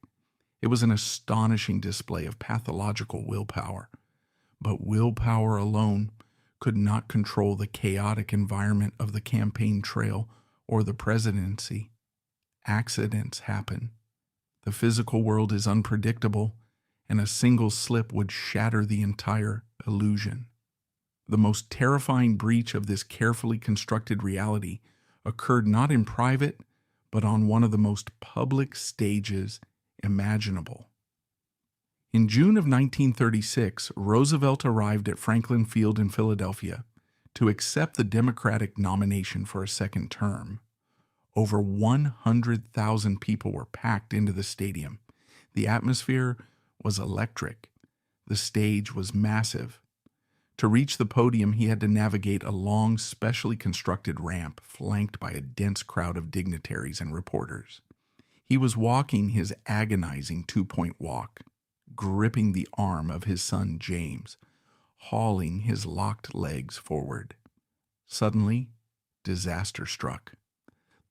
It was an astonishing display of pathological willpower. But willpower alone could not control the chaotic environment of the campaign trail or the presidency. Accidents happen. The physical world is unpredictable, and a single slip would shatter the entire illusion. The most terrifying breach of this carefully constructed reality occurred not in private, but on one of the most public stages imaginable. In June of 1936, Roosevelt arrived at Franklin Field in Philadelphia to accept the Democratic nomination for a second term. Over 100,000 people were packed into the stadium. The atmosphere was electric. The stage was massive. To reach the podium, he had to navigate a long, specially constructed ramp flanked by a dense crowd of dignitaries and reporters. He was walking his agonizing two-point walk, gripping the arm of his son James, hauling his locked legs forward. Suddenly, disaster struck.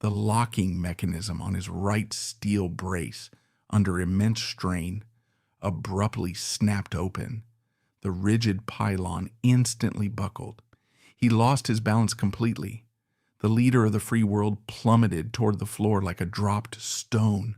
The locking mechanism on his right steel brace, under immense strain, abruptly snapped open. The rigid pylon instantly buckled. He lost his balance completely. The leader of the free world plummeted toward the floor like a dropped stone.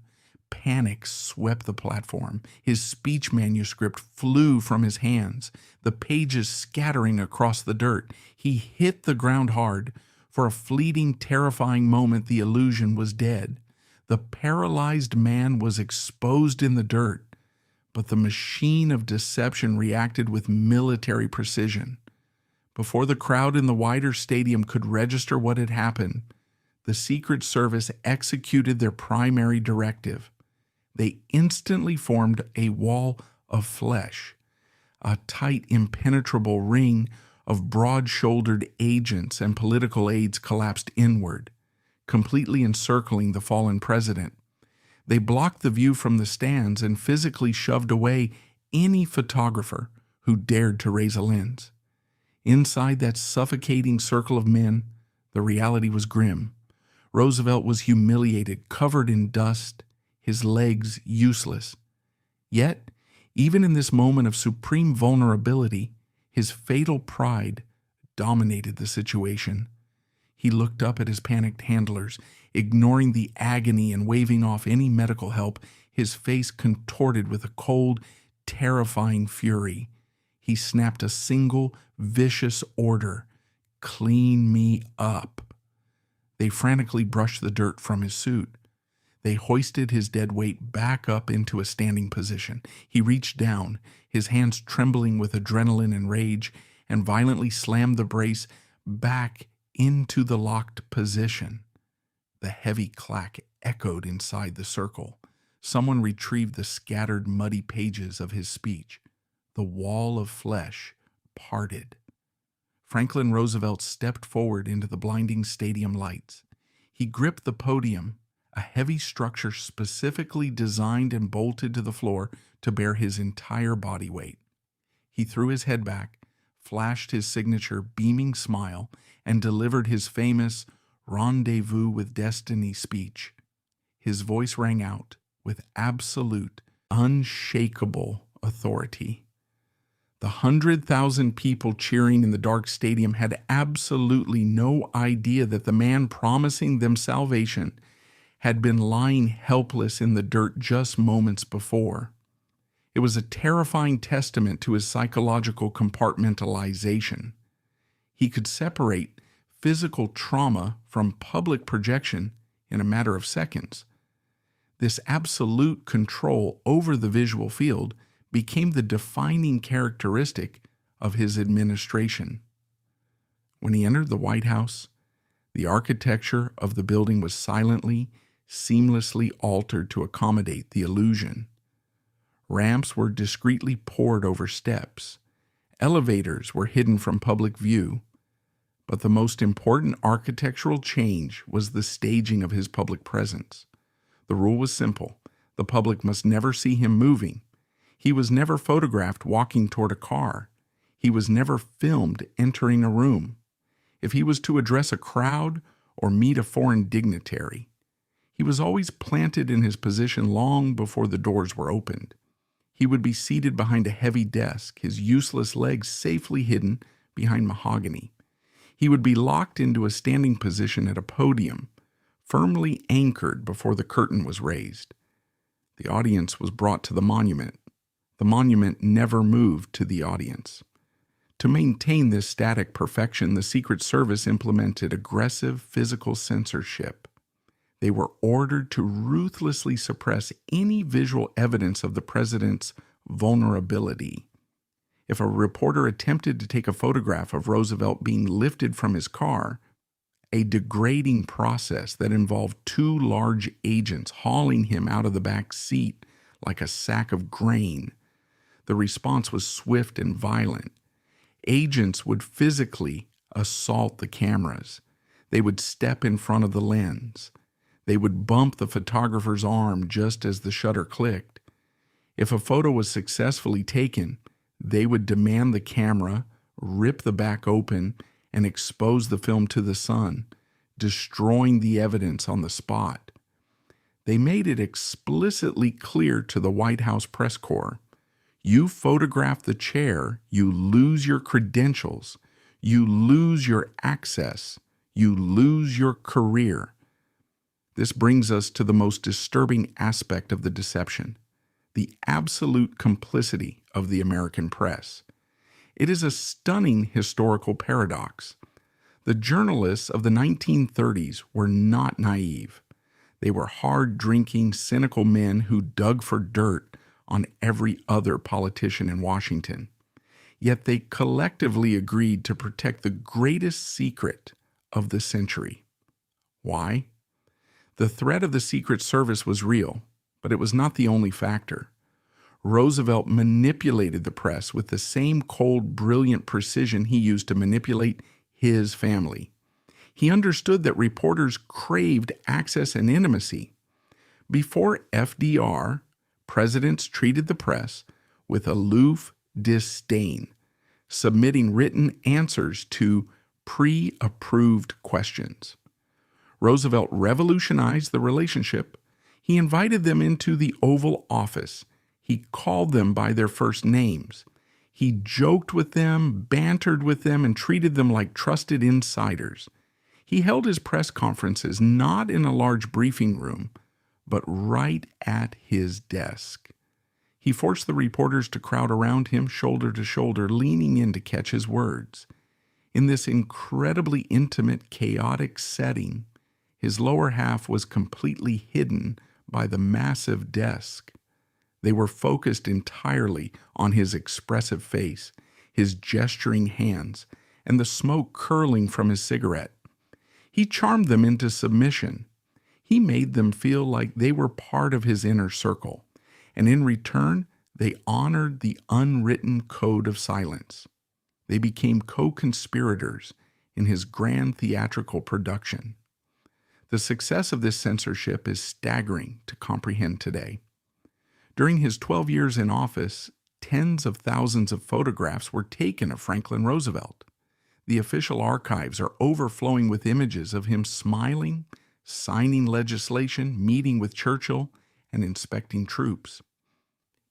Panic swept the platform. His speech manuscript flew from his hands, the pages scattering across the dirt. He hit the ground hard. For a fleeting, terrifying moment, the illusion was dead. The paralyzed man was exposed in the dirt, but the machine of deception reacted with military precision. Before the crowd in the wider stadium could register what had happened, the Secret Service executed their primary directive. They instantly formed a wall of flesh, a tight, impenetrable ring of broad-shouldered agents and political aides collapsed inward, completely encircling the fallen president. They blocked the view from the stands and physically shoved away any photographer who dared to raise a lens. Inside that suffocating circle of men, the reality was grim. Roosevelt was humiliated, covered in dust, his legs useless. Yet, even in this moment of supreme vulnerability, his fatal pride dominated the situation. He looked up at his panicked handlers, ignoring the agony and waving off any medical help, his face contorted with a cold, terrifying fury. He snapped a single, vicious order: "Clean me up." They frantically brushed the dirt from his suit. They hoisted his dead weight back up into a standing position. He reached down, his hands trembling with adrenaline and rage, and violently slammed the brace back into the locked position. The heavy clack echoed inside the circle. Someone retrieved the scattered, muddy pages of his speech. The wall of flesh parted. Franklin Roosevelt stepped forward into the blinding stadium lights. He gripped the podium, a heavy structure specifically designed and bolted to the floor to bear his entire body weight. He threw his head back, flashed his signature beaming smile, and delivered his famous "Rendezvous with Destiny" speech. His voice rang out with absolute, unshakable authority. The 100,000 people cheering in the dark stadium had absolutely no idea that the man promising them salvation had been lying helpless in the dirt just moments before. It was a terrifying testament to his psychological compartmentalization. He could separate physical trauma from public projection in a matter of seconds. This absolute control over the visual field became the defining characteristic of his administration. When he entered the White House, the architecture of the building was silently, seamlessly altered to accommodate the illusion. Ramps were discreetly poured over steps. Elevators were hidden from public view. But the most important architectural change was the staging of his public presence. The rule was simple. The public must never see him moving. He was never photographed walking toward a car. He was never filmed entering a room. If he was to address a crowd or meet a foreign dignitary, he was always planted in his position long before the doors were opened. He would be seated behind a heavy desk, his useless legs safely hidden behind mahogany. He would be locked into a standing position at a podium, firmly anchored before the curtain was raised. The audience was brought to the monument. The monument never moved to the audience. To maintain this static perfection, the Secret Service implemented aggressive physical censorship. They were ordered to ruthlessly suppress any visual evidence of the president's vulnerability. If a reporter attempted to take a photograph of Roosevelt being lifted from his car, a degrading process that involved two large agents hauling him out of the back seat like a sack of grain, the response was swift and violent. Agents would physically assault the cameras. They would step in front of the lens. They would bump the photographer's arm just as the shutter clicked. If a photo was successfully taken, they would demand the camera, rip the back open, and expose the film to the sun, destroying the evidence on the spot. They made it explicitly clear to the White House press corps, you photograph the chair, you lose your credentials, you lose your access, you lose your career. This brings us to the most disturbing aspect of the deception, the absolute complicity of the American press. It is a stunning historical paradox. The journalists of the 1930s were not naive. They were hard-drinking, cynical men who dug for dirt on every other politician in Washington. Yet they collectively agreed to protect the greatest secret of the century. Why? The threat of the Secret Service was real, but it was not the only factor. Roosevelt manipulated the press with the same cold, brilliant precision he used to manipulate his family. He understood that reporters craved access and intimacy. Before FDR, presidents treated the press with aloof disdain, submitting written answers to pre-approved questions. Roosevelt revolutionized the relationship. He invited them into the Oval Office. He called them by their first names. He joked with them, bantered with them, and treated them like trusted insiders. He held his press conferences not in a large briefing room, but right at his desk. He forced the reporters to crowd around him, shoulder to shoulder, leaning in to catch his words. In this incredibly intimate, chaotic setting, his lower half was completely hidden by the massive desk. They were focused entirely on his expressive face, his gesturing hands, and the smoke curling from his cigarette. He charmed them into submission. He made them feel like they were part of his inner circle, and in return, they honored the unwritten code of silence. They became co-conspirators in his grand theatrical production. The success of this censorship is staggering to comprehend today. During his 12 years in office, tens of thousands of photographs were taken of Franklin Roosevelt. The official archives are overflowing with images of him smiling, signing legislation, meeting with Churchill, and inspecting troops.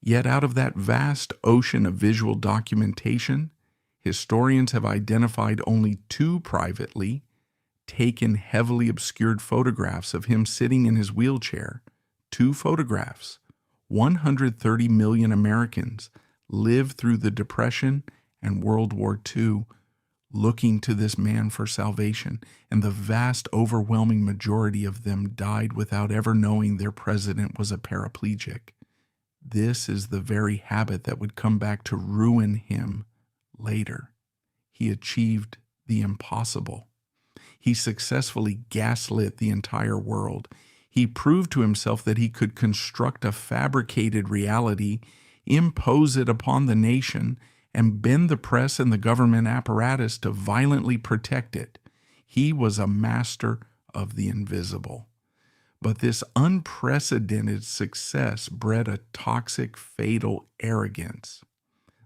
Yet out of that vast ocean of visual documentation, historians have identified only two privately, taken heavily obscured photographs of him sitting in his wheelchair. 2 photographs. 130 million Americans lived through the Depression and World War II looking to this man for salvation, and the vast overwhelming majority of them died without ever knowing their president was a paraplegic. This is the very habit that would come back to ruin him later. He achieved the impossible. He successfully gaslit the entire world. He proved to himself that he could construct a fabricated reality, impose it upon the nation, and bend the press and the government apparatus to violently protect it. He was a master of the invisible. But this unprecedented success bred a toxic, fatal arrogance.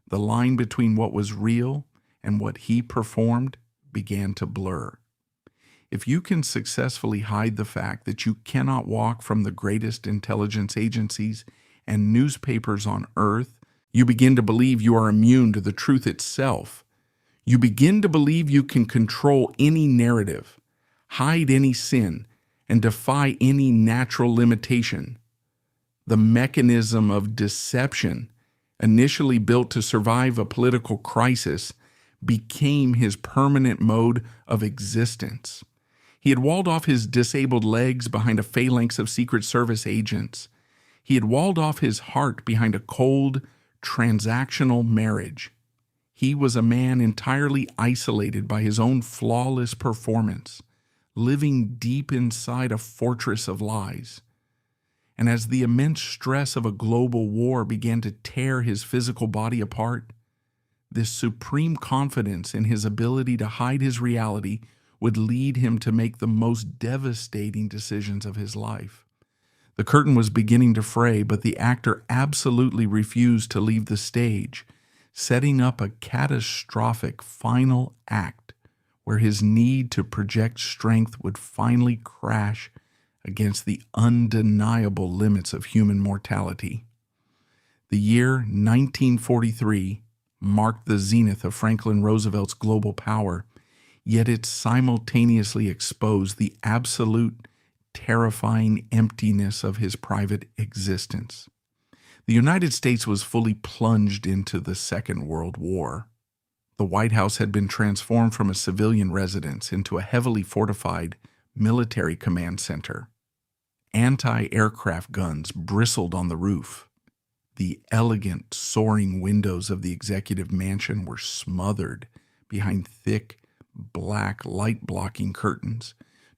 The line between what was real and what he performed began to blur. If you can successfully hide the fact that you cannot walk from the greatest intelligence agencies and newspapers on earth, you begin to believe you are immune to the truth itself. You begin to believe you can control any narrative, hide any sin, and defy any natural limitation. The mechanism of deception, initially built to survive a political crisis, became his permanent mode of existence. He had walled off his disabled legs behind a phalanx of Secret Service agents. He had walled off his heart behind a cold, transactional marriage. He was a man entirely isolated by his own flawless performance, living deep inside a fortress of lies. And as the immense stress of a global war began to tear his physical body apart, this supreme confidence in his ability to hide his reality would lead him to make the most devastating decisions of his life. The curtain was beginning to fray, but the actor absolutely refused to leave the stage, setting up a catastrophic final act where his need to project strength would finally crash against the undeniable limits of human mortality. The year 1943 marked the zenith of Franklin Roosevelt's global power, yet it simultaneously exposed the absolute, terrifying emptiness of his private existence. The United States was fully plunged into the Second World War. The White House had been transformed from a civilian residence into a heavily fortified military command center. Anti-aircraft guns bristled on the roof. The elegant, soaring windows of the executive mansion were smothered behind thick, black, light-blocking curtains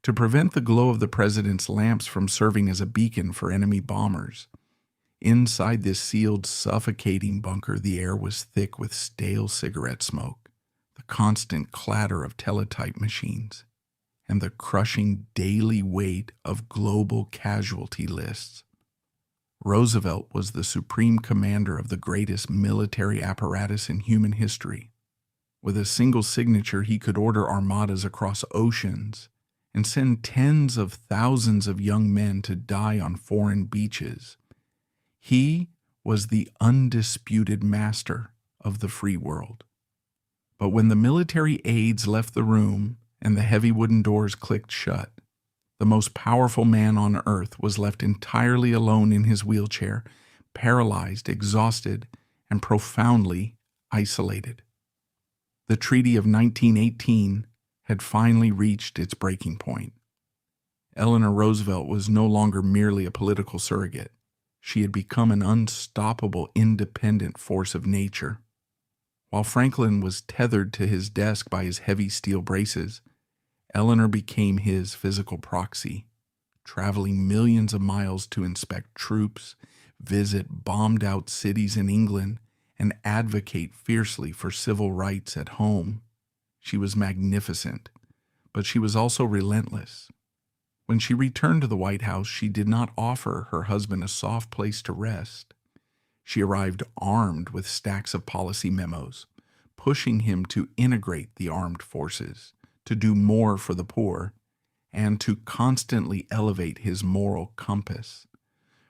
to prevent the glow of the president's lamps from serving as a beacon for enemy bombers. Inside this sealed, suffocating bunker, the air was thick with stale cigarette smoke, the constant clatter of teletype machines, and the crushing daily weight of global casualty lists. Roosevelt was the supreme commander of the greatest military apparatus in human history. With a single signature, he could order armadas across oceans and send tens of thousands of young men to die on foreign beaches. He was the undisputed master of the free world. But when the military aides left the room and the heavy wooden doors clicked shut, the most powerful man on earth was left entirely alone in his wheelchair, paralyzed, exhausted, and profoundly isolated. The Treaty of 1918 had finally reached its breaking point. Eleanor Roosevelt was no longer merely a political surrogate. She had become an unstoppable, independent force of nature. While Franklin was tethered to his desk by his heavy steel braces, Eleanor became his physical proxy, traveling millions of miles to inspect troops, visit bombed-out cities in England, and advocate fiercely for civil rights at home. She was magnificent, but she was also relentless. When she returned to the White House, she did not offer her husband a soft place to rest. She arrived armed with stacks of policy memos, pushing him to integrate the armed forces, to do more for the poor, and to constantly elevate his moral compass.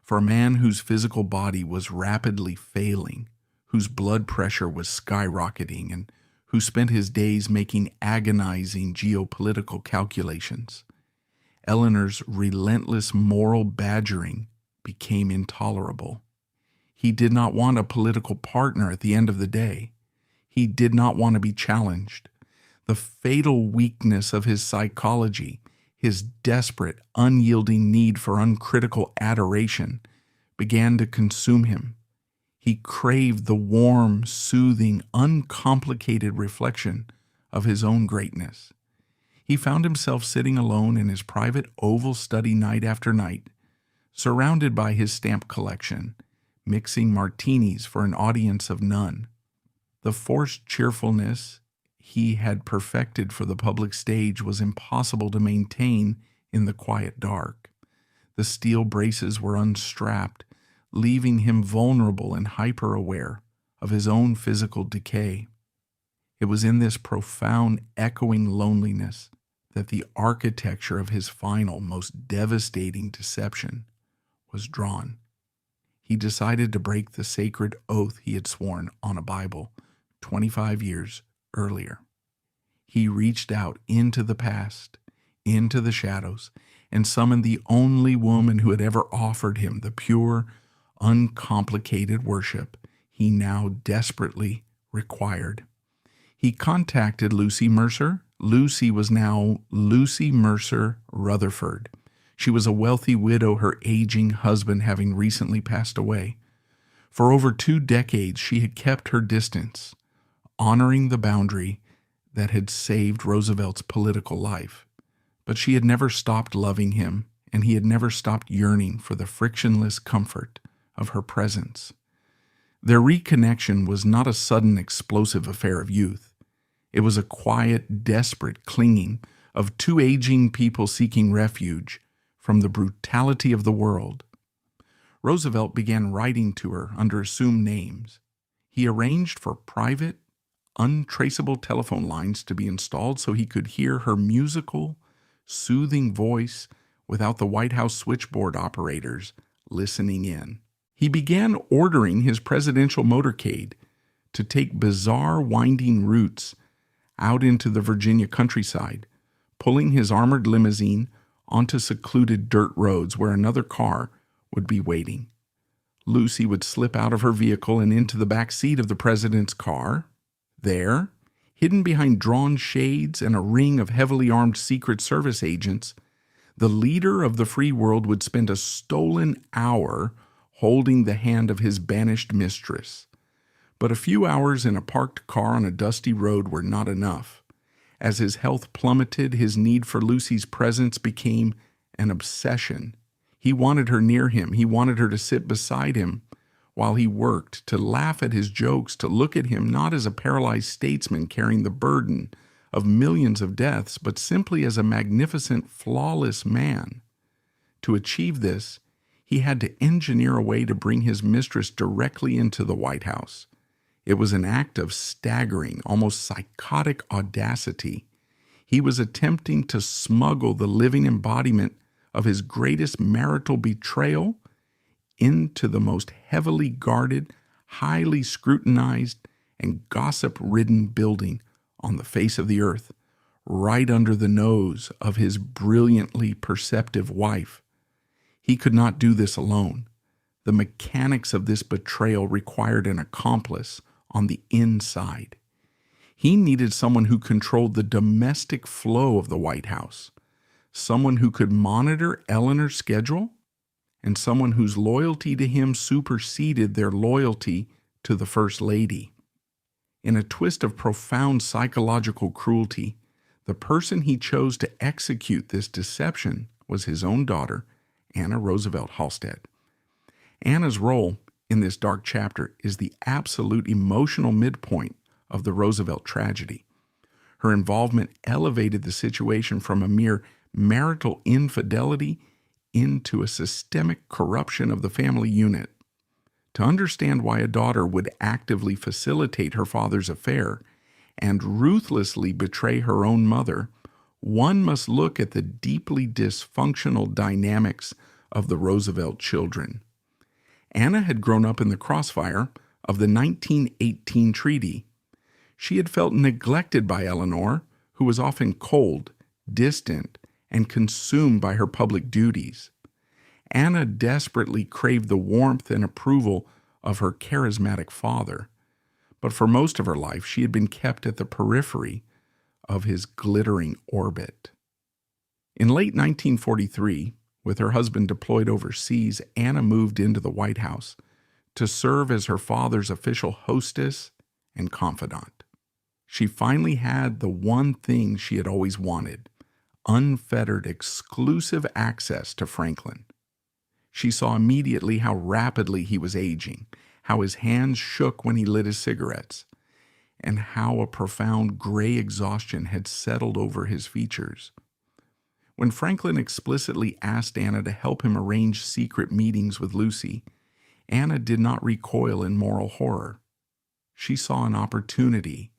For a man whose physical body was rapidly failing, whose blood pressure was skyrocketing, and who spent his days making agonizing geopolitical calculations. Eleanor's relentless moral badgering became intolerable. He did not want a political partner at the end of the day. He did not want to be challenged. The fatal weakness of his psychology, his desperate, unyielding need for uncritical adoration, began to consume him. He craved the warm, soothing, uncomplicated reflection of his own greatness. He found himself sitting alone in his private oval study night after night, surrounded by his stamp collection, mixing martinis for an audience of none. The forced cheerfulness he had perfected for the public stage was impossible to maintain in the quiet dark. The steel braces were unstrapped, leaving him vulnerable and hyper-aware of his own physical decay. It was in this profound, echoing loneliness that the architecture of his final, most devastating deception was drawn. He decided to break the sacred oath he had sworn on a Bible 25 years earlier. He reached out into the past, into the shadows, and summoned the only woman who had ever offered him the pure, uncomplicated worship he now desperately required. He contacted Lucy Mercer. Lucy was now Lucy Mercer Rutherford. She was a wealthy widow, her aging husband having recently passed away. For over 2 decades, she had kept her distance, honoring the boundary that had saved Roosevelt's political life. But she had never stopped loving him, and he had never stopped yearning for the frictionless comfort of her presence. Their reconnection was not a sudden, explosive affair of youth. It was a quiet, desperate clinging of 2 aging people seeking refuge from the brutality of the world. Roosevelt began writing to her under assumed names. He arranged for private, untraceable telephone lines to be installed so he could hear her musical, soothing voice without the White House switchboard operators listening in. He began ordering his presidential motorcade to take bizarre, winding routes out into the Virginia countryside, pulling his armored limousine onto secluded dirt roads where another car would be waiting. Lucy would slip out of her vehicle and into the back seat of the president's car. There, hidden behind drawn shades and a ring of heavily armed Secret Service agents, the leader of the free world would spend a stolen hour holding the hand of his banished mistress. But a few hours in a parked car on a dusty road were not enough. As his health plummeted, his need for Lucy's presence became an obsession. He wanted her near him. He wanted her to sit beside him while he worked, to laugh at his jokes, to look at him not as a paralyzed statesman carrying the burden of millions of deaths, but simply as a magnificent, flawless man. To achieve this, he had to engineer a way to bring his mistress directly into the White House. It was an act of staggering, almost psychotic audacity. He was attempting to smuggle the living embodiment of his greatest marital betrayal into the most heavily guarded, highly scrutinized, and gossip-ridden building on the face of the earth, right under the nose of his brilliantly perceptive wife. He could not do this alone. The mechanics of this betrayal required an accomplice on the inside. He needed someone who controlled the domestic flow of the White House, someone who could monitor Eleanor's schedule, and someone whose loyalty to him superseded their loyalty to the First Lady. In a twist of profound psychological cruelty, the person he chose to execute this deception was his own daughter, Anna Roosevelt Halstead. Anna's role in this dark chapter is the absolute emotional midpoint of the Roosevelt tragedy. Her involvement elevated the situation from a mere marital infidelity into a systemic corruption of the family unit. To understand why a daughter would actively facilitate her father's affair and ruthlessly betray her own mother, one must look at the deeply dysfunctional dynamics of the Roosevelt children. Anna had grown up in the crossfire of the 1918 treaty. She had felt neglected by Eleanor, who was often cold, distant, and consumed by her public duties. Anna desperately craved the warmth and approval of her charismatic father, but for most of her life she had been kept at the periphery of his glittering orbit. In late 1943, with her husband deployed overseas, Anna moved into the White House to serve as her father's official hostess and confidant. She finally had the one thing she had always wanted: unfettered, exclusive access to Franklin. She saw immediately how rapidly he was aging, how his hands shook when he lit his cigarettes, and how a profound gray exhaustion had settled over his features. When Franklin explicitly asked Anna to help him arrange secret meetings with Lucy, Anna did not recoil in moral horror. She saw an opportunity.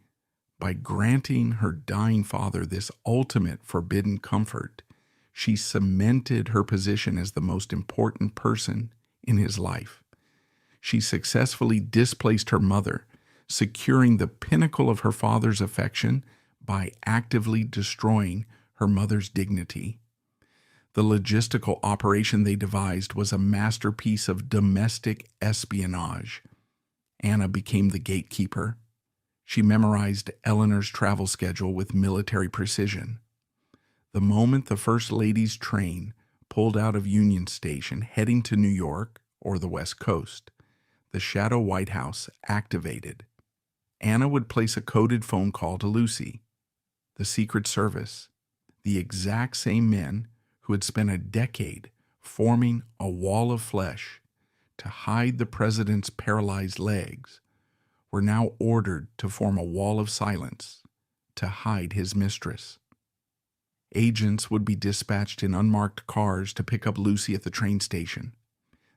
By granting her dying father this ultimate forbidden comfort, she cemented her position as the most important person in his life. She successfully displaced her mother, securing the pinnacle of her father's affection by actively destroying her mother's dignity. The logistical operation they devised was a masterpiece of domestic espionage. Anna became the gatekeeper. She memorized Eleanor's travel schedule with military precision. The moment the First Lady's train pulled out of Union Station heading to New York or the West Coast, the Shadow White House activated. Anna would place a coded phone call to Lucy, the Secret Service, the exact same men who had spent a decade forming a wall of flesh to hide the president's paralyzed legs, were now ordered to form a wall of silence to hide his mistress. Agents would be dispatched in unmarked cars to pick up Lucy at the train station.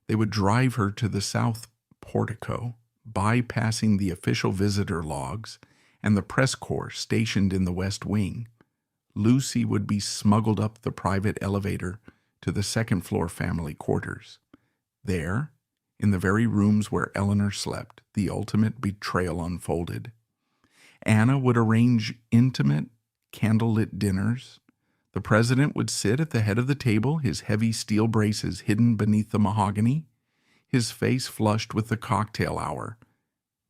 They would drive her to the South Portico, bypassing the official visitor logs and the press corps stationed in the West Wing. Lucy would be smuggled up the private elevator to the second-floor family quarters. There, in the very rooms where Eleanor slept, the ultimate betrayal unfolded. Anna would arrange intimate, candlelit dinners. The president would sit at the head of the table, his heavy steel braces hidden beneath the mahogany, his face flushed with the cocktail hour,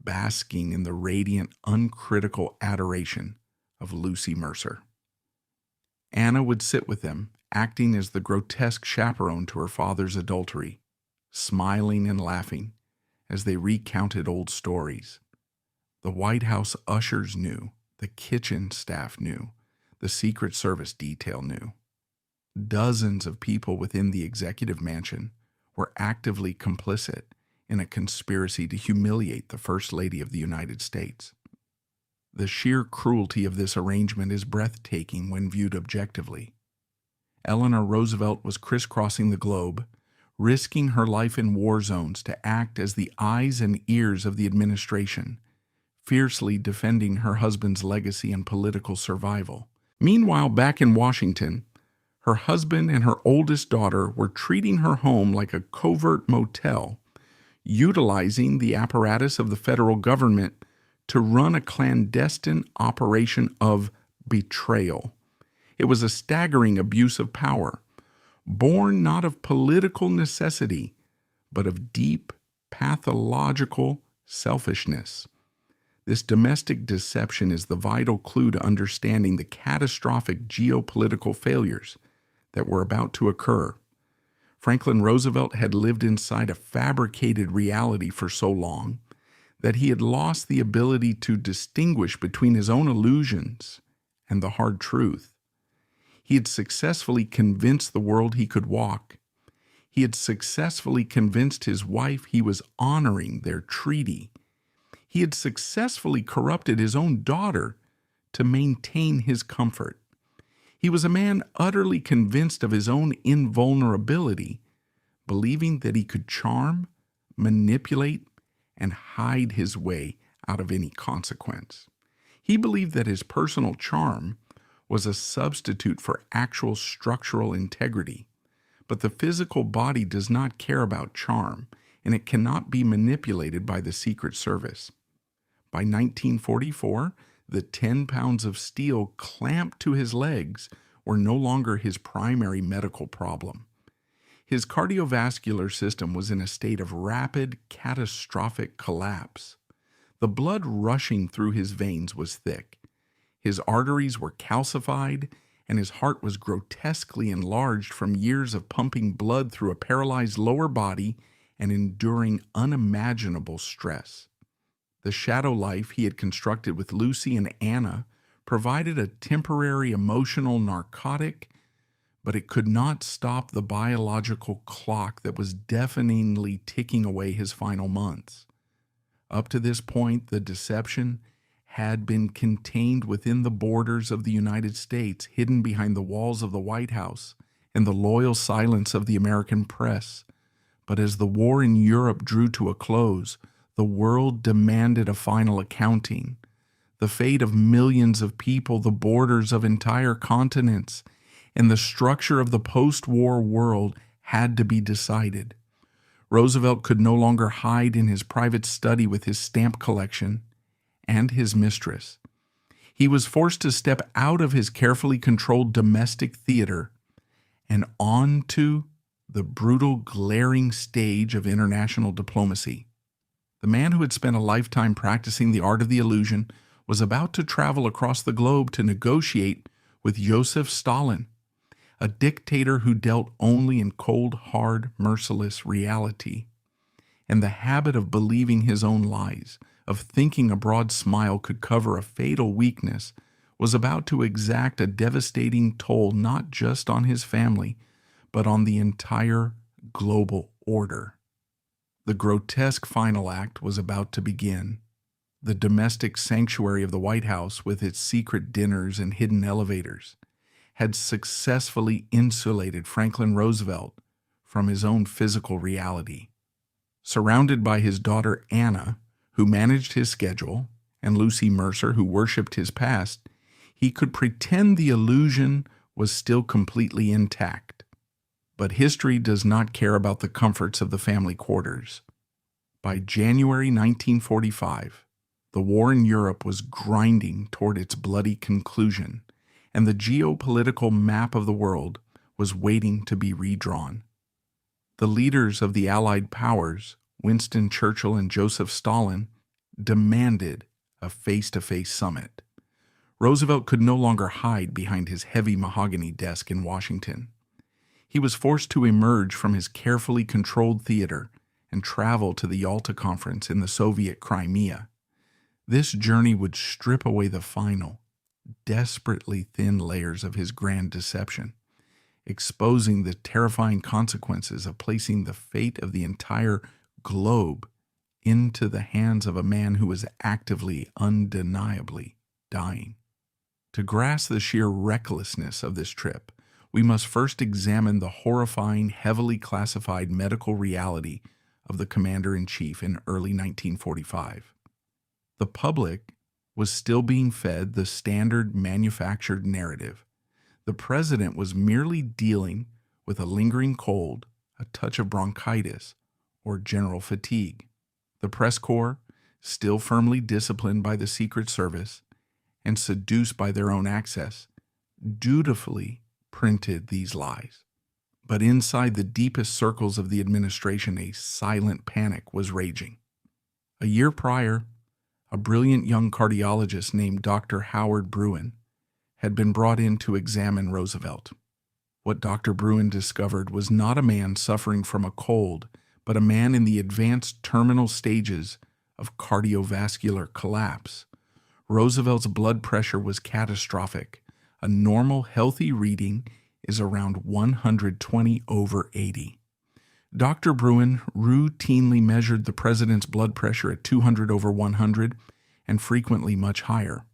basking in the radiant, uncritical adoration of Lucy Mercer. Anna would sit with them, acting as the grotesque chaperone to her father's adultery, smiling and laughing as they recounted old stories. The White House ushers knew, the kitchen staff knew, the Secret Service detail knew. Dozens of people within the executive mansion were actively complicit in a conspiracy to humiliate the First Lady of the United States. The sheer cruelty of this arrangement is breathtaking when viewed objectively. Eleanor Roosevelt was crisscrossing the globe, risking her life in war zones to act as the eyes and ears of the administration, fiercely defending her husband's legacy and political survival. Meanwhile, back in Washington, her husband and her oldest daughter were treating her home like a covert motel, utilizing the apparatus of the federal government to run a clandestine operation of betrayal. It was a staggering abuse of power, born not of political necessity, but of deep, pathological selfishness. This domestic deception is the vital clue to understanding the catastrophic geopolitical failures that were about to occur. Franklin Roosevelt had lived inside a fabricated reality for so long that he had lost the ability to distinguish between his own illusions and the hard truth. He had successfully convinced the world he could walk. He had successfully convinced his wife he was honoring their treaty. He had successfully corrupted his own daughter to maintain his comfort. He was a man utterly convinced of his own invulnerability, believing that he could charm, manipulate, and hide his way out of any consequence. He believed that his personal charm was a substitute for actual structural integrity. But the physical body does not care about charm, and it cannot be manipulated by the Secret Service. By 1944, the 10 pounds of steel clamped to his legs were no longer his primary medical problem. His cardiovascular system was in a state of rapid, catastrophic collapse. The blood rushing through his veins was thick. His arteries were calcified, and his heart was grotesquely enlarged from years of pumping blood through a paralyzed lower body and enduring unimaginable stress. The shadow life he had constructed with Lucy and Anna provided a temporary emotional narcotic, but it could not stop the biological clock that was deafeningly ticking away his final months. Up to this point, the deception had been contained within the borders of the United States, hidden behind the walls of the White House and the loyal silence of the American press. But as the war in Europe drew to a close, the world demanded a final accounting. The fate of millions of people, the borders of entire continents, and the structure of the post-war world had to be decided. Roosevelt could no longer hide in his private study with his stamp collection and his mistress. He was forced to step out of his carefully controlled domestic theater and onto the brutal, glaring stage of international diplomacy. The man who had spent a lifetime practicing the art of the illusion was about to travel across the globe to negotiate with Joseph Stalin, a dictator who dealt only in cold, hard, merciless reality. And the habit of believing his own lies, of thinking a broad smile could cover a fatal weakness, was about to exact a devastating toll not just on his family, but on the entire global order. The grotesque final act was about to begin. The domestic sanctuary of the White House, with its secret dinners and hidden elevators, had successfully insulated Franklin Roosevelt from his own physical reality. Surrounded by his daughter Anna, who managed his schedule, and Lucy Mercer, who worshipped his past, he could pretend the illusion was still completely intact. But history does not care about the comforts of the family quarters. By January 1945, the war in Europe was grinding toward its bloody conclusion, and the geopolitical map of the world was waiting to be redrawn. The leaders of the Allied powers, Winston Churchill and Joseph Stalin, demanded a face-to-face summit. Roosevelt could no longer hide behind his heavy mahogany desk in Washington. He was forced to emerge from his carefully controlled theater and travel to the Yalta Conference in the Soviet Crimea. This journey would strip away the final, desperately thin layers of his grand deception, exposing the terrifying consequences of placing the fate of the entire globe into the hands of a man who was actively, undeniably dying. To grasp the sheer recklessness of this trip, we must first examine the horrifying, heavily classified medical reality of the commander-in-chief in early 1945. The public was still being fed the standard manufactured narrative. The president was merely dealing with a lingering cold, a touch of bronchitis, or general fatigue. The press corps, still firmly disciplined by the Secret Service and seduced by their own access, dutifully printed these lies. But inside the deepest circles of the administration, a silent panic was raging. A year prior, a brilliant young cardiologist named Dr. Howard Bruin had been brought in to examine Roosevelt. What Dr. Bruin discovered was not a man suffering from a cold, but a man in the advanced terminal stages of cardiovascular collapse. Roosevelt's blood pressure was catastrophic. A normal, healthy reading is around 120/80. Dr. Bruin routinely measured the president's blood pressure at 200/100 and frequently much higher.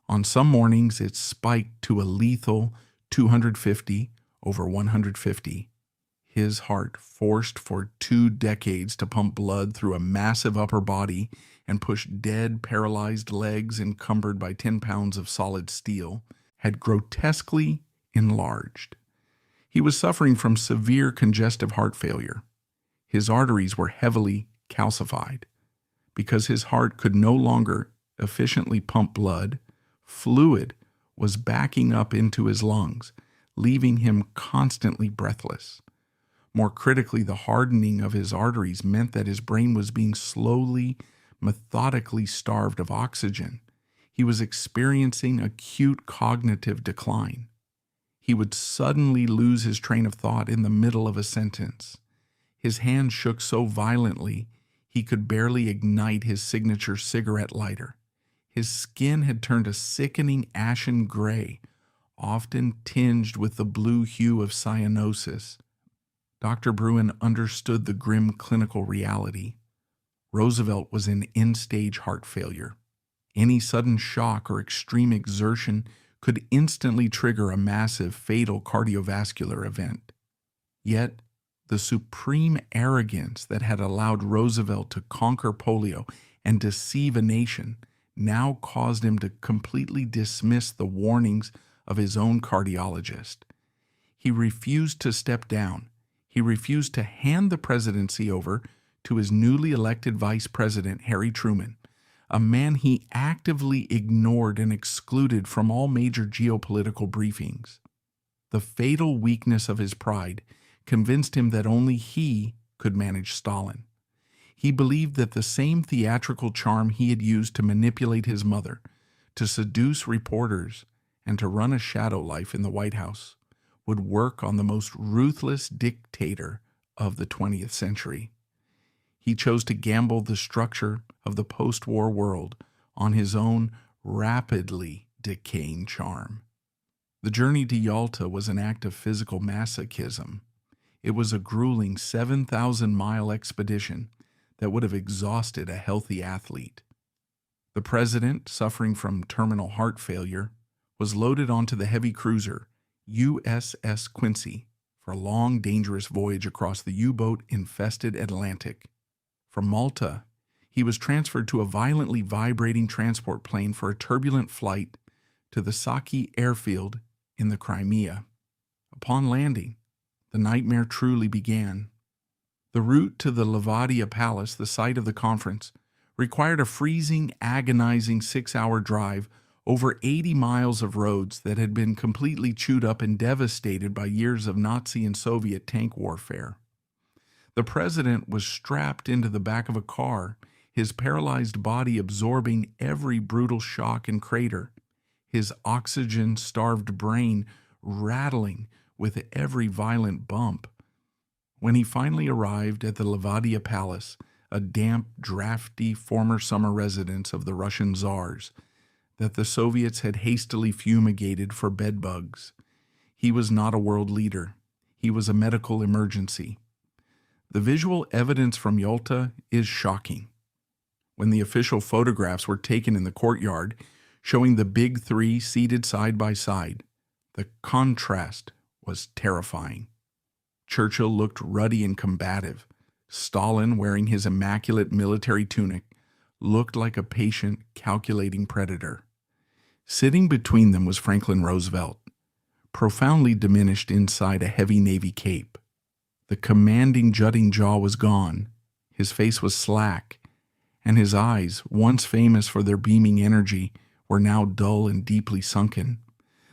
On some mornings, it spiked to a lethal 250/150. His heart, forced for 2 decades to pump blood through a massive upper body and push dead, paralyzed legs encumbered by 10 pounds of solid steel, had grotesquely enlarged. He was suffering from severe congestive heart failure. His arteries were heavily calcified. Because his heart could no longer efficiently pump blood, fluid was backing up into his lungs, leaving him constantly breathless. More critically, the hardening of his arteries meant that his brain was being slowly, methodically starved of oxygen. He was experiencing acute cognitive decline. He would suddenly lose his train of thought in the middle of a sentence. His hand shook so violently he could barely ignite his signature cigarette lighter. His skin had turned a sickening ashen gray, often tinged with the blue hue of cyanosis. Dr. Bruin understood the grim clinical reality. Roosevelt was in end-stage heart failure. Any sudden shock or extreme exertion could instantly trigger a massive, fatal cardiovascular event. Yet, the supreme arrogance that had allowed Roosevelt to conquer polio and deceive a nation now caused him to completely dismiss the warnings of his own cardiologist. He refused to step down. He refused to hand the presidency over to his newly elected vice president, Harry Truman, a man he actively ignored and excluded from all major geopolitical briefings. The fatal weakness of his pride convinced him that only he could manage Stalin. He believed that the same theatrical charm he had used to manipulate his mother, to seduce reporters, and to run a shadow life in the White House would work on the most ruthless dictator of the 20th century. He chose to gamble the structure of the post-war world on his own rapidly decaying charm. The journey to Yalta was an act of physical masochism. It was a grueling 7,000-mile expedition that would have exhausted a healthy athlete. The president, suffering from terminal heart failure, was loaded onto the heavy cruiser USS Quincy for a long, dangerous voyage across the U-boat-infested Atlantic. From Malta, he was transferred to a violently vibrating transport plane for a turbulent flight to the Saki airfield in the Crimea. Upon landing, the nightmare truly began. The route to the Levadia Palace, the site of the conference, required a freezing, agonizing 6-hour drive over 80 miles of roads that had been completely chewed up and devastated by years of Nazi and Soviet tank warfare. The president was strapped into the back of a car, his paralyzed body absorbing every brutal shock and crater, his oxygen-starved brain rattling with every violent bump. When he finally arrived at the Levadia Palace, a damp, drafty former summer residence of the Russian czars that the Soviets had hastily fumigated for bedbugs, he was not a world leader. He was a medical emergency. The visual evidence from Yalta is shocking. When the official photographs were taken in the courtyard, showing the big three seated side by side, the contrast was terrifying. Churchill looked ruddy and combative. Stalin, wearing his immaculate military tunic, looked like a patient, calculating predator. Sitting between them was Franklin Roosevelt, profoundly diminished inside a heavy Navy cape. The commanding, jutting jaw was gone, his face was slack, and his eyes, once famous for their beaming energy, were now dull and deeply sunken.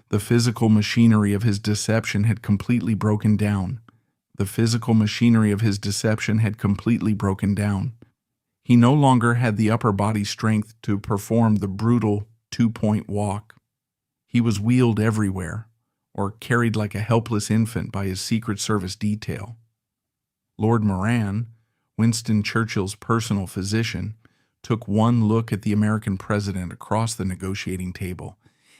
The physical machinery of his deception had completely broken down. He no longer had the upper body strength to perform the brutal two-point walk. He was wheeled everywhere, or carried like a helpless infant by his Secret Service detail. Lord Moran, Winston Churchill's personal physician, took one look at the American president across the negotiating table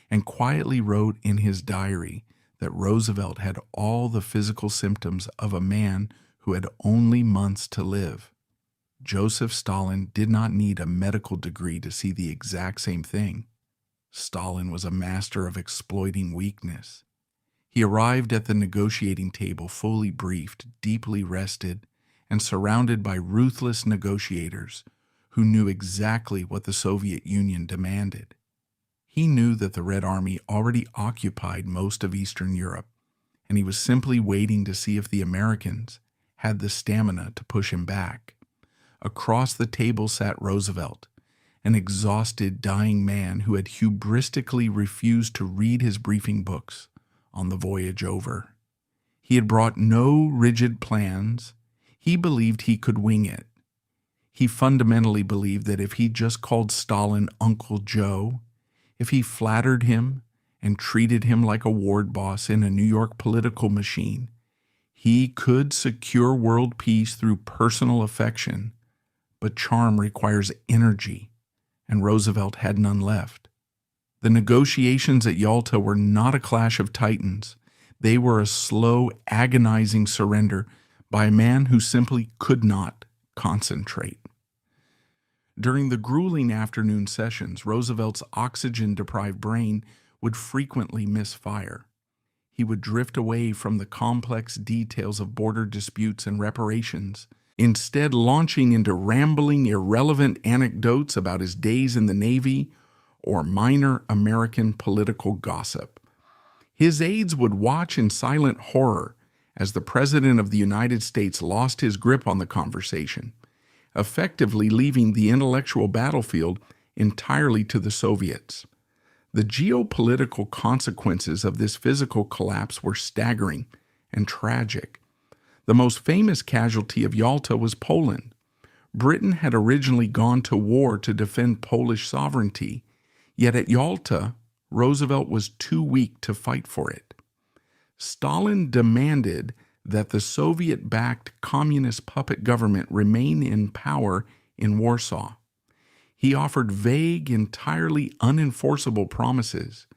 and quietly wrote in his diary that Roosevelt had all the physical symptoms of a man who had only months to live. Joseph Stalin did not need a medical degree to see the exact same thing. Stalin was a master of exploiting weakness. He arrived at the negotiating table fully briefed, deeply rested, and surrounded by ruthless negotiators who knew exactly what the Soviet Union demanded. He knew that the Red Army already occupied most of Eastern Europe, and he was simply waiting to see if the Americans had the stamina to push him back. Across the table sat Roosevelt, an exhausted, dying man who had hubristically refused to read his briefing books on the voyage over. He had brought no rigid plans. He believed he could wing it. He fundamentally believed that if he just called Stalin Uncle Joe, if he flattered him and treated him like a ward boss in a New York political machine, he could secure world peace through personal affection. But charm requires energy, and Roosevelt had none left. The negotiations at Yalta were not a clash of titans. They were a slow, agonizing surrender by a man who simply could not concentrate. During the grueling afternoon sessions, Roosevelt's oxygen-deprived brain would frequently miss fire. He would drift away from the complex details of border disputes and reparations, instead launching into rambling, irrelevant anecdotes about his days in the Navy or minor American political gossip. His aides would watch in silent horror as the President of the United States lost his grip on the conversation, effectively leaving the intellectual battlefield entirely to the Soviets. The geopolitical consequences of this physical collapse were staggering and tragic. The most famous casualty of Yalta was Poland. Britain had originally gone to war to defend Polish sovereignty, yet at Yalta, Roosevelt was too weak to fight for it. Stalin demanded that the Soviet-backed communist puppet government remain in power in Warsaw. He offered vague, entirely unenforceable promises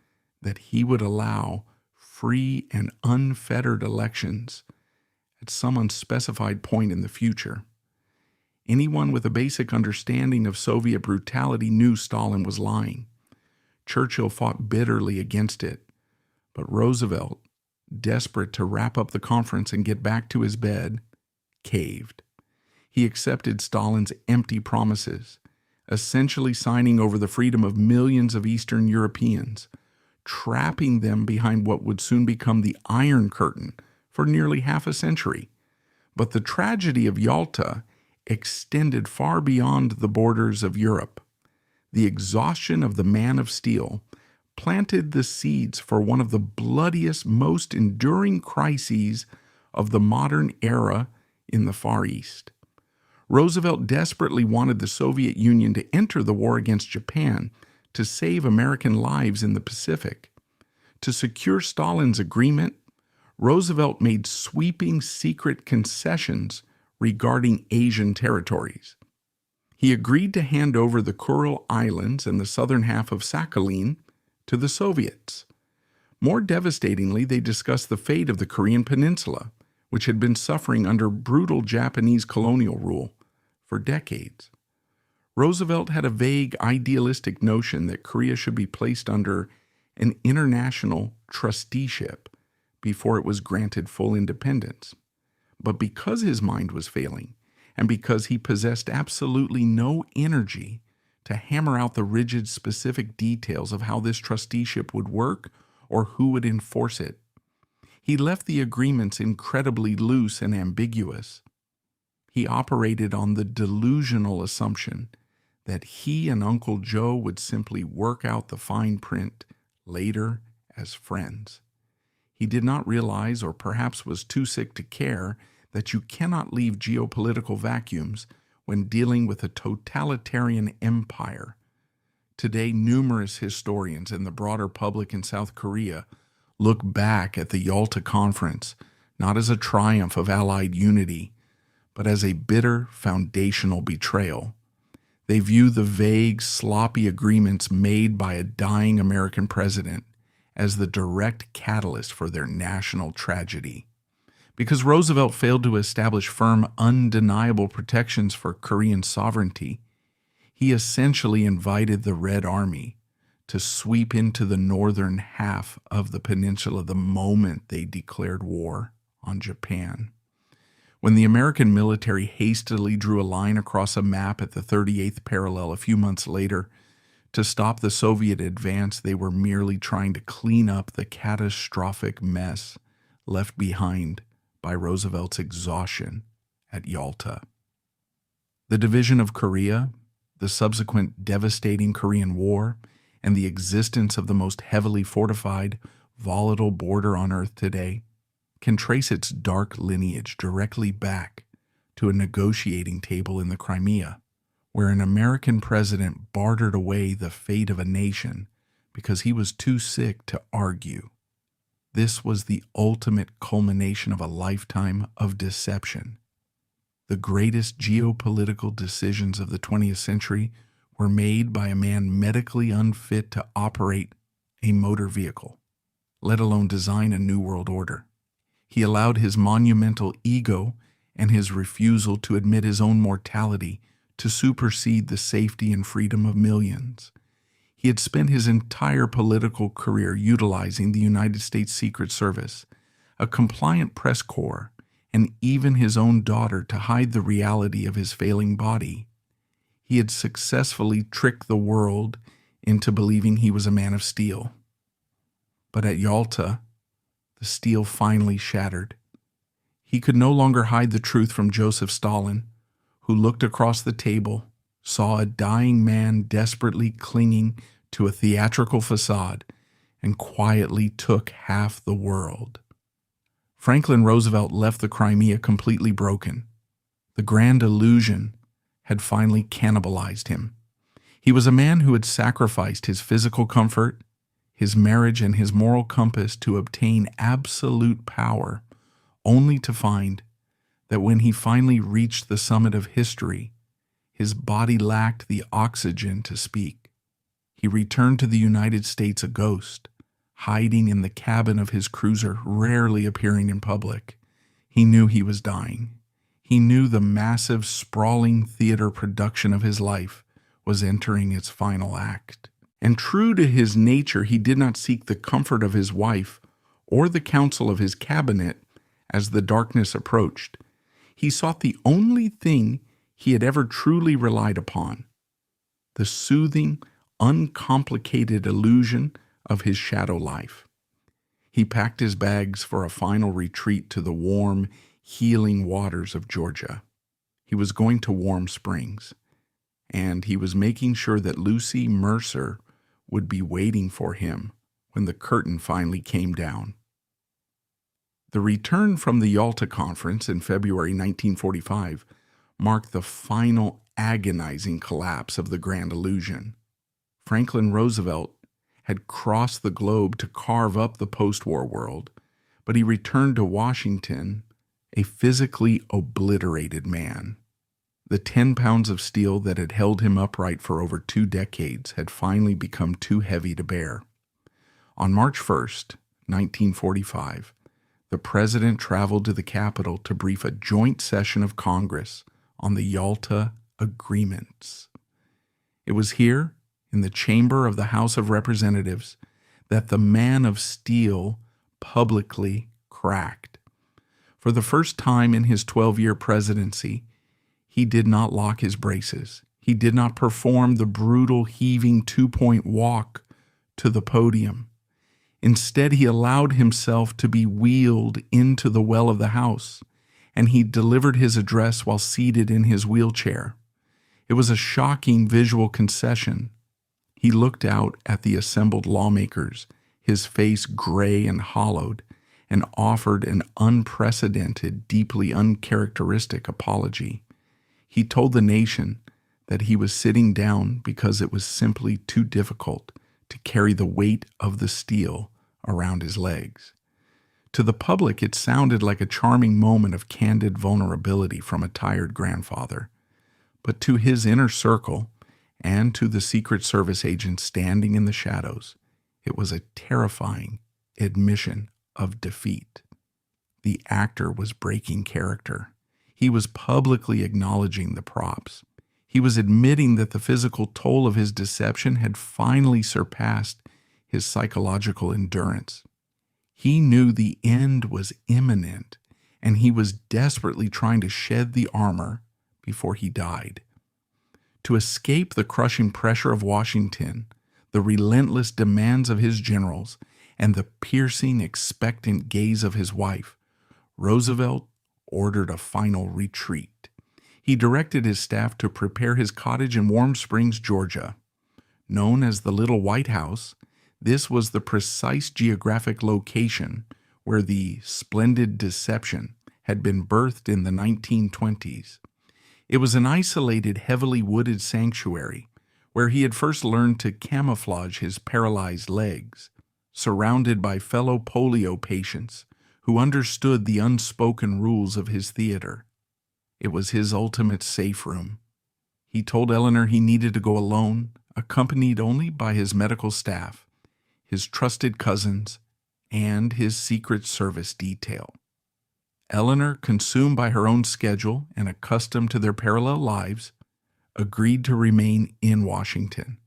that he would allow free and unfettered elections at some unspecified point in the future. Anyone with a basic understanding of Soviet brutality knew Stalin was lying. Churchill fought bitterly against it, but Roosevelt, desperate to wrap up the conference and get back to his bed, caved. He accepted Stalin's empty promises, essentially signing over the freedom of millions of Eastern Europeans, trapping them behind what would soon become the Iron Curtain for nearly half a century. But the tragedy of Yalta extended far beyond the borders of Europe. The exhaustion of the Man of Steel planted the seeds for one of the bloodiest, most enduring crises of the modern era in the Far East. Roosevelt desperately wanted the Soviet Union to enter the war against Japan to save American lives in the Pacific. To secure Stalin's agreement, Roosevelt made sweeping secret concessions regarding Asian territories. He agreed to hand over the Kuril Islands and the southern half of Sakhalin to the Soviets. More devastatingly, they discussed the fate of the Korean Peninsula, which had been suffering under brutal Japanese colonial rule for decades. Roosevelt had a vague, idealistic notion that Korea should be placed under an international trusteeship before it was granted full independence. But because his mind was failing, and because he possessed absolutely no energy to hammer out the rigid, specific details of how this trusteeship would work or who would enforce it, he left the agreements incredibly loose and ambiguous. He operated on the delusional assumption that he and Uncle Joe would simply work out the fine print later as friends. He did not realize, or perhaps was too sick to care, that you cannot leave geopolitical vacuums when dealing with a totalitarian empire. Today, numerous historians and the broader public in South Korea look back at the Yalta Conference not as a triumph of Allied unity, but as a bitter foundational betrayal. They view the vague, sloppy agreements made by a dying American president as the direct catalyst for their national tragedy. Because Roosevelt failed to establish firm, undeniable protections for Korean sovereignty, he essentially invited the Red Army to sweep into the northern half of the peninsula the moment they declared war on Japan. When the American military hastily drew a line across a map at the 38th parallel a few months later to stop the Soviet advance, they were merely trying to clean up the catastrophic mess left behind by Roosevelt's exhaustion at Yalta. The division of Korea, the subsequent devastating Korean War, and the existence of the most heavily fortified, volatile border on Earth today can trace its dark lineage directly back to a negotiating table in the Crimea, where an American president bartered away the fate of a nation because he was too sick to argue. This was the ultimate culmination of a lifetime of deception. The greatest geopolitical decisions of the 20th century were made by a man medically unfit to operate a motor vehicle, let alone design a new world order. He allowed his monumental ego and his refusal to admit his own mortality to supersede the safety and freedom of millions. He had spent his entire political career utilizing the United States Secret Service, a compliant press corps, and even his own daughter to hide the reality of his failing body. He had successfully tricked the world into believing he was a man of steel. But at Yalta, the steel finally shattered. He could no longer hide the truth from Joseph Stalin, who looked across the table, saw a dying man desperately clinging to a theatrical facade, and quietly took half the world. Franklin Roosevelt left the Crimea completely broken. The grand illusion had finally cannibalized him. He was a man who had sacrificed his physical comfort, his marriage, and his moral compass to obtain absolute power, only to find that when he finally reached the summit of history, his body lacked the oxygen to speak. He returned to the United States a ghost, hiding in the cabin of his cruiser, rarely appearing in public. He knew he was dying. He knew the massive, sprawling theater production of his life was entering its final act. And true to his nature, he did not seek the comfort of his wife or the counsel of his cabinet as the darkness approached. He sought the only thing he had ever truly relied upon, the soothing, uncomplicated illusion of his shadow life. He packed his bags for a final retreat to the warm, healing waters of Georgia. He was going to Warm Springs, and he was making sure that Lucy Mercer would be waiting for him when the curtain finally came down. The return from the Yalta Conference in February 1945 marked the final agonizing collapse of the grand illusion. Franklin Roosevelt had crossed the globe to carve up the post-war world, but he returned to Washington a physically obliterated man. The 10 pounds of steel that had held him upright for over 2 decades had finally become too heavy to bear. On March 1st, 1945, the president traveled to the Capitol to brief a joint session of Congress on the Yalta Agreements. It was here, in the chamber of the House of Representatives, that the man of steel publicly cracked. For the first time in his 12-year presidency, he did not lock his braces. He did not perform the brutal heaving 2-point walk to the podium. Instead, he allowed himself to be wheeled into the well of the House, and he delivered his address while seated in his wheelchair. It was a shocking visual concession. He looked out at the assembled lawmakers, his face gray and hollowed, and offered an unprecedented, deeply uncharacteristic apology. He told the nation that he was sitting down because it was simply too difficult to carry the weight of the steel around his legs. To the public, it sounded like a charming moment of candid vulnerability from a tired grandfather. But to his inner circle, and to the Secret Service agents standing in the shadows, it was a terrifying admission of defeat. The actor was breaking character. He was publicly acknowledging the props. He was admitting that the physical toll of his deception had finally surpassed his psychological endurance. He knew the end was imminent, and he was desperately trying to shed the armor before he died. To escape the crushing pressure of Washington, the relentless demands of his generals, and the piercing, expectant gaze of his wife, Roosevelt ordered a final retreat. He directed his staff to prepare his cottage in Warm Springs, Georgia. Known as the Little White House, this was the precise geographic location where the splendid deception had been birthed in the 1920s. It was an isolated, heavily wooded sanctuary where he had first learned to camouflage his paralyzed legs, surrounded by fellow polio patients who understood the unspoken rules of his theater. It was his ultimate safe room. He told Eleanor he needed to go alone, accompanied only by his medical staff, his trusted cousins, and his Secret Service detail. Eleanor, consumed by her own schedule and accustomed to their parallel lives, agreed to remain in Washington.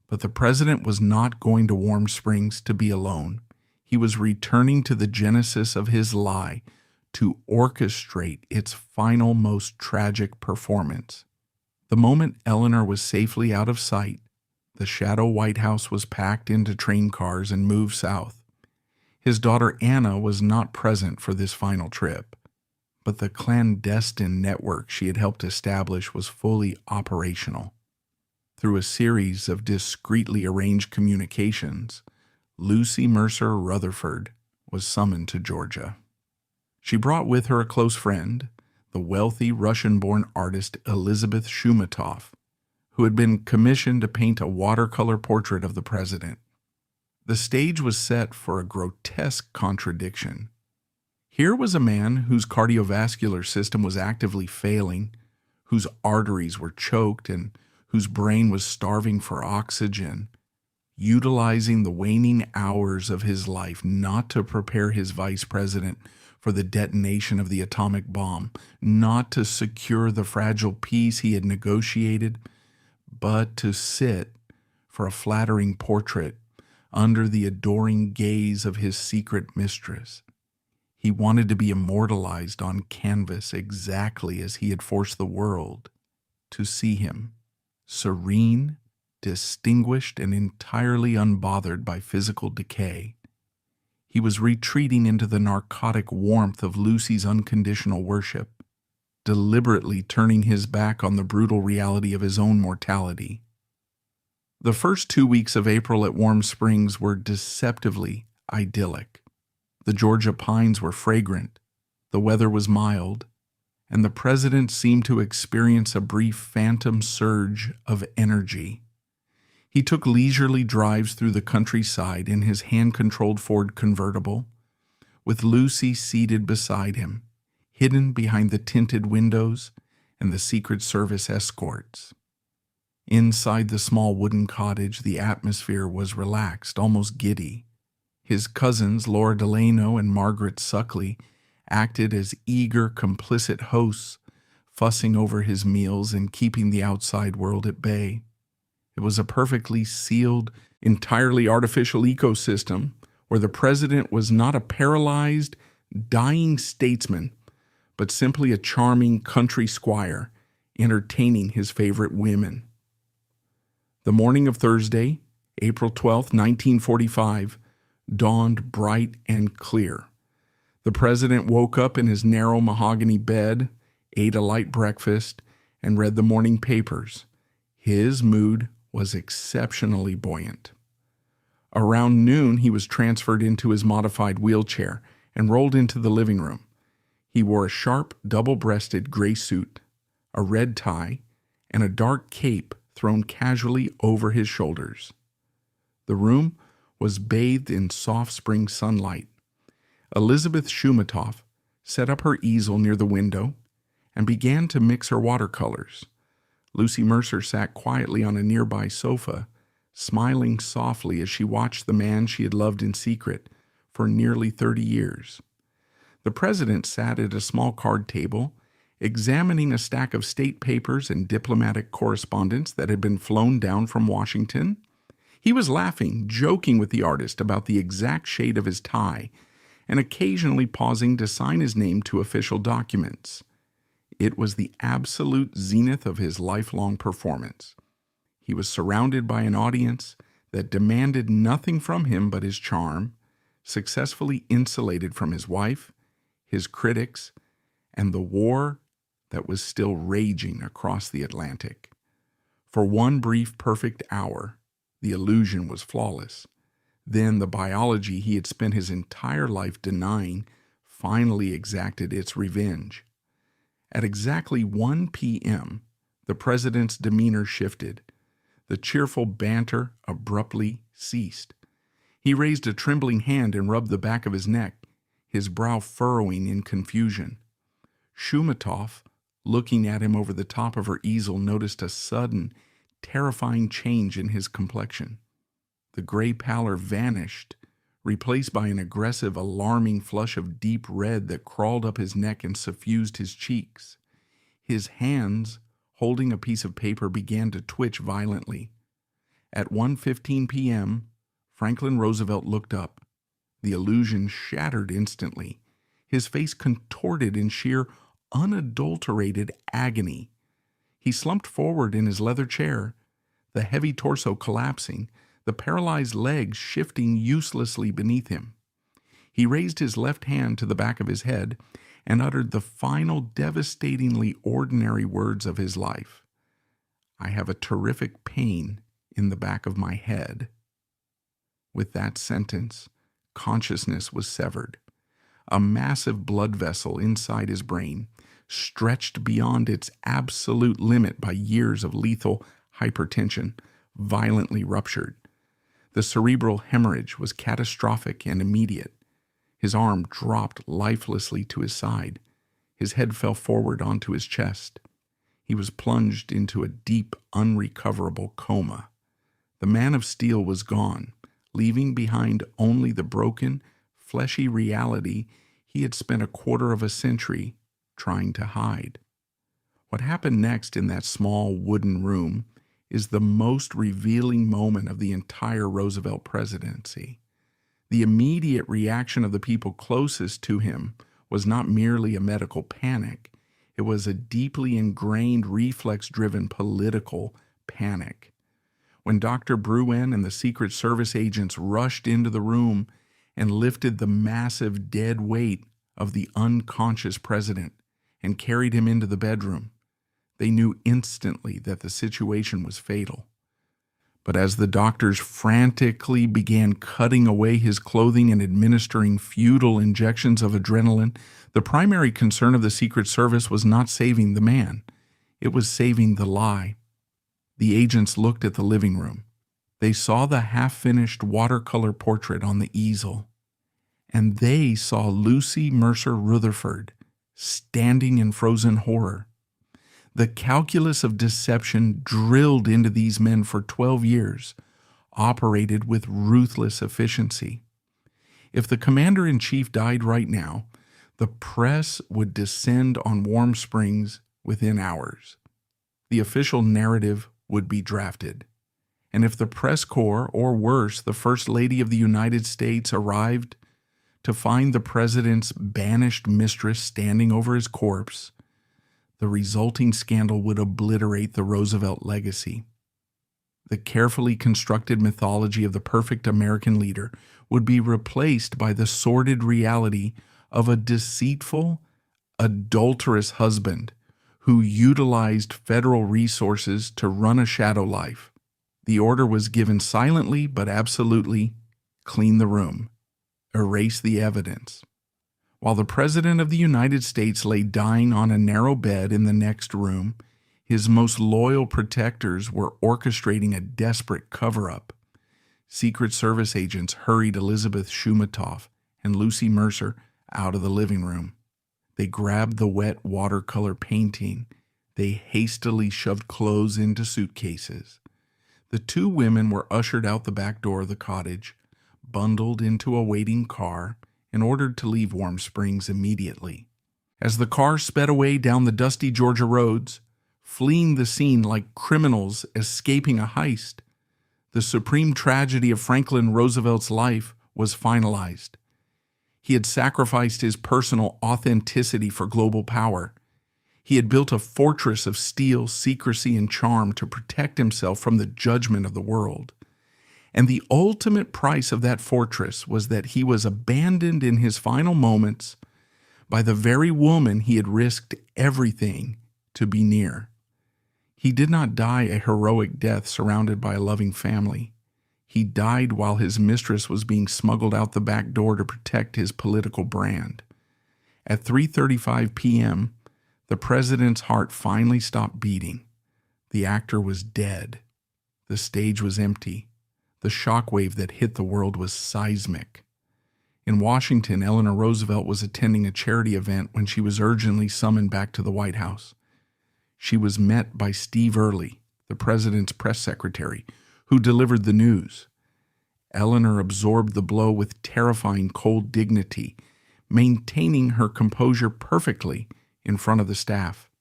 But the president was not going to Warm Springs to be alone. He was returning to the genesis of his lie to orchestrate its final, most tragic performance. The moment Eleanor was safely out of sight, the Shadow White House was packed into train cars and moved south. His daughter Anna was not present for this final trip, but the clandestine network she had helped establish was fully operational. Through a series of discreetly arranged communications, Lucy Mercer Rutherford was summoned to Georgia. She brought with her a close friend, the wealthy Russian-born artist Elizabeth Shumatov, who had been commissioned to paint a watercolor portrait of the president. The stage was set for a grotesque contradiction. Here was a man whose cardiovascular system was actively failing, whose arteries were choked, and whose brain was starving for oxygen, utilizing the waning hours of his life not to prepare his vice president for the detonation of the atomic bomb, not to secure the fragile peace he had negotiated, but to sit for a flattering portrait under the adoring gaze of his secret mistress. He wanted to be immortalized on canvas exactly as he had forced the world to see him, serene, distinguished, and entirely unbothered by physical decay. He was retreating into the narcotic warmth of Lucy's unconditional worship, deliberately turning his back on the brutal reality of his own mortality. The first 2 weeks of April at Warm Springs were deceptively idyllic. The Georgia pines were fragrant, the weather was mild, and the president seemed to experience a brief phantom surge of energy. He took leisurely drives through the countryside in his hand-controlled Ford convertible, with Lucy seated beside him, hidden behind the tinted windows and the Secret Service escorts. Inside the small wooden cottage, the atmosphere was relaxed, almost giddy. His cousins, Laura Delano and Margaret Suckley, acted as eager, complicit hosts, fussing over his meals and keeping the outside world at bay. It was a perfectly sealed, entirely artificial ecosystem where the president was not a paralyzed, dying statesman, but simply a charming country squire entertaining his favorite women. The morning of Thursday, April 12, 1945, dawned bright and clear. The president woke up in his narrow mahogany bed, ate a light breakfast, and read the morning papers. His mood was exceptionally buoyant. Around noon, he was transferred into his modified wheelchair and rolled into the living room. He wore a sharp, double-breasted gray suit, a red tie, and a dark cape thrown casually over his shoulders. The room was bathed in soft spring sunlight. Elizabeth Shumatov set up her easel near the window and began to mix her watercolors. Lucy Mercer sat quietly on a nearby sofa, smiling softly as she watched the man she had loved in secret for nearly 30 years. The president sat at a small card table, examining a stack of state papers and diplomatic correspondence that had been flown down from Washington. He was laughing, joking with the artist about the exact shade of his tie, and occasionally pausing to sign his name to official documents. It was the absolute zenith of his lifelong performance. He was surrounded by an audience that demanded nothing from him but his charm, successfully insulated from his wife, his critics, and the war that was still raging across the Atlantic. For one brief perfect hour, the illusion was flawless. Then the biology he had spent his entire life denying finally exacted its revenge. At exactly 1 p.m., the president's demeanor shifted. The cheerful banter abruptly ceased. He raised a trembling hand and rubbed the back of his neck, his brow furrowing in confusion. Shumatov, looking at him over the top of her easel, noticed a sudden, terrifying change in his complexion. The gray pallor vanished, replaced by an aggressive, alarming flush of deep red that crawled up his neck and suffused his cheeks. His hands, holding a piece of paper, began to twitch violently. At 1:15 p.m., Franklin Roosevelt looked up. The illusion shattered instantly. His face contorted in sheer, unadulterated agony. He slumped forward in his leather chair, the heavy torso collapsing, the paralyzed legs shifting uselessly beneath him. He raised his left hand to the back of his head and uttered the final devastatingly ordinary words of his life. "I have a terrific pain in the back of my head." With that sentence, consciousness was severed. A massive blood vessel inside his brain, stretched beyond its absolute limit by years of lethal hypertension, violently ruptured. The cerebral hemorrhage was catastrophic and immediate. His arm dropped lifelessly to his side. His head fell forward onto his chest. He was plunged into a deep, unrecoverable coma. The man of steel was gone, leaving behind only the broken, fleshy reality he had spent a quarter of a century trying to hide. What happened next in that small wooden room is the most revealing moment of the entire Roosevelt presidency. The immediate reaction of the people closest to him was not merely a medical panic. It was a deeply ingrained, reflex-driven political panic. When Dr. Bruin and the Secret Service agents rushed into the room and lifted the massive dead weight of the unconscious president and carried him into the bedroom, they knew instantly that the situation was fatal. But as the doctors frantically began cutting away his clothing and administering futile injections of adrenaline, the primary concern of the Secret Service was not saving the man. It was saving the lie. The agents looked at the living room. They saw the half-finished watercolor portrait on the easel. And they saw Lucy Mercer Rutherford standing in frozen horror. The calculus of deception drilled into these men for 12 years operated with ruthless efficiency. If the commander-in-chief died right now, the press would descend on Warm Springs within hours. The official narrative would be drafted. And if the press corps, or worse, the First Lady of the United States, arrived to find the president's banished mistress standing over his corpse, the resulting scandal would obliterate the Roosevelt legacy. The carefully constructed mythology of the perfect American leader would be replaced by the sordid reality of a deceitful, adulterous husband who utilized federal resources to run a shadow life. The order was given silently but absolutely: clean the room, erase the evidence. While the President of the United States lay dying on a narrow bed in the next room, his most loyal protectors were orchestrating a desperate cover-up. Secret Service agents hurried Elizabeth Shumatov and Lucy Mercer out of the living room. They grabbed the wet watercolor painting. They hastily shoved clothes into suitcases. The two women were ushered out the back door of the cottage, bundled into a waiting car, and ordered to leave Warm Springs immediately. As the car sped away down the dusty Georgia roads, fleeing the scene like criminals escaping a heist, the supreme tragedy of Franklin Roosevelt's life was finalized. He had sacrificed his personal authenticity for global power. He had built a fortress of steel, secrecy, and charm to protect himself from the judgment of the world. And the ultimate price of that fortress was that he was abandoned in his final moments by the very woman he had risked everything to be near. He did not die a heroic death surrounded by a loving family. He died while his mistress was being smuggled out the back door to protect his political brand. At 3:35 p.m., the president's heart finally stopped beating. The actor was dead. The stage was empty. The shockwave that hit the world was seismic. In Washington, Eleanor Roosevelt was attending a charity event when she was urgently summoned back to the White House. She was met by Steve Early, the president's press secretary, who delivered the news. Eleanor absorbed the blow with terrifying cold dignity, maintaining her composure perfectly in front of the staff.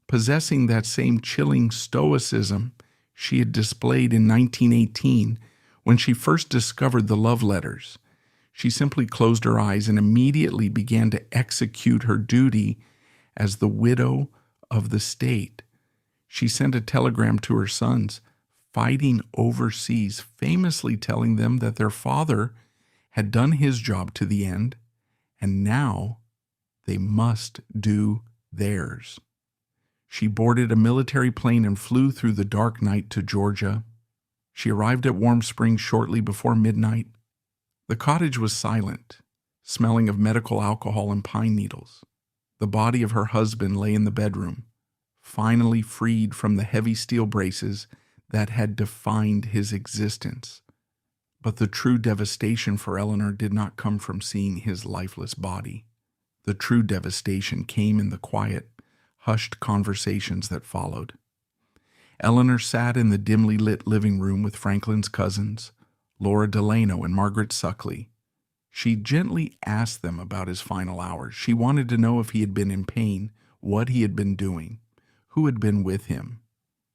Possessing that same chilling stoicism she had displayed in 1918 when she first discovered the love letters, she simply closed her eyes and immediately began to execute her duty as the widow of the state. She sent a telegram to her sons, fighting overseas, famously telling them that their father had done his job to the end, and now they must do theirs. She boarded a military plane and flew through the dark night to Georgia. She arrived at Warm Springs shortly before midnight. The cottage was silent, smelling of medical alcohol and pine needles. The body of her husband lay in the bedroom, finally freed from the heavy steel braces that had defined his existence. But the true devastation for Eleanor did not come from seeing his lifeless body. The true devastation came in the quiet, hushed conversations that followed. Eleanor sat in the dimly lit living room with Franklin's cousins, Laura Delano and Margaret Suckley. She gently asked them about his final hours. She wanted to know if he had been in pain, what he had been doing, who had been with him.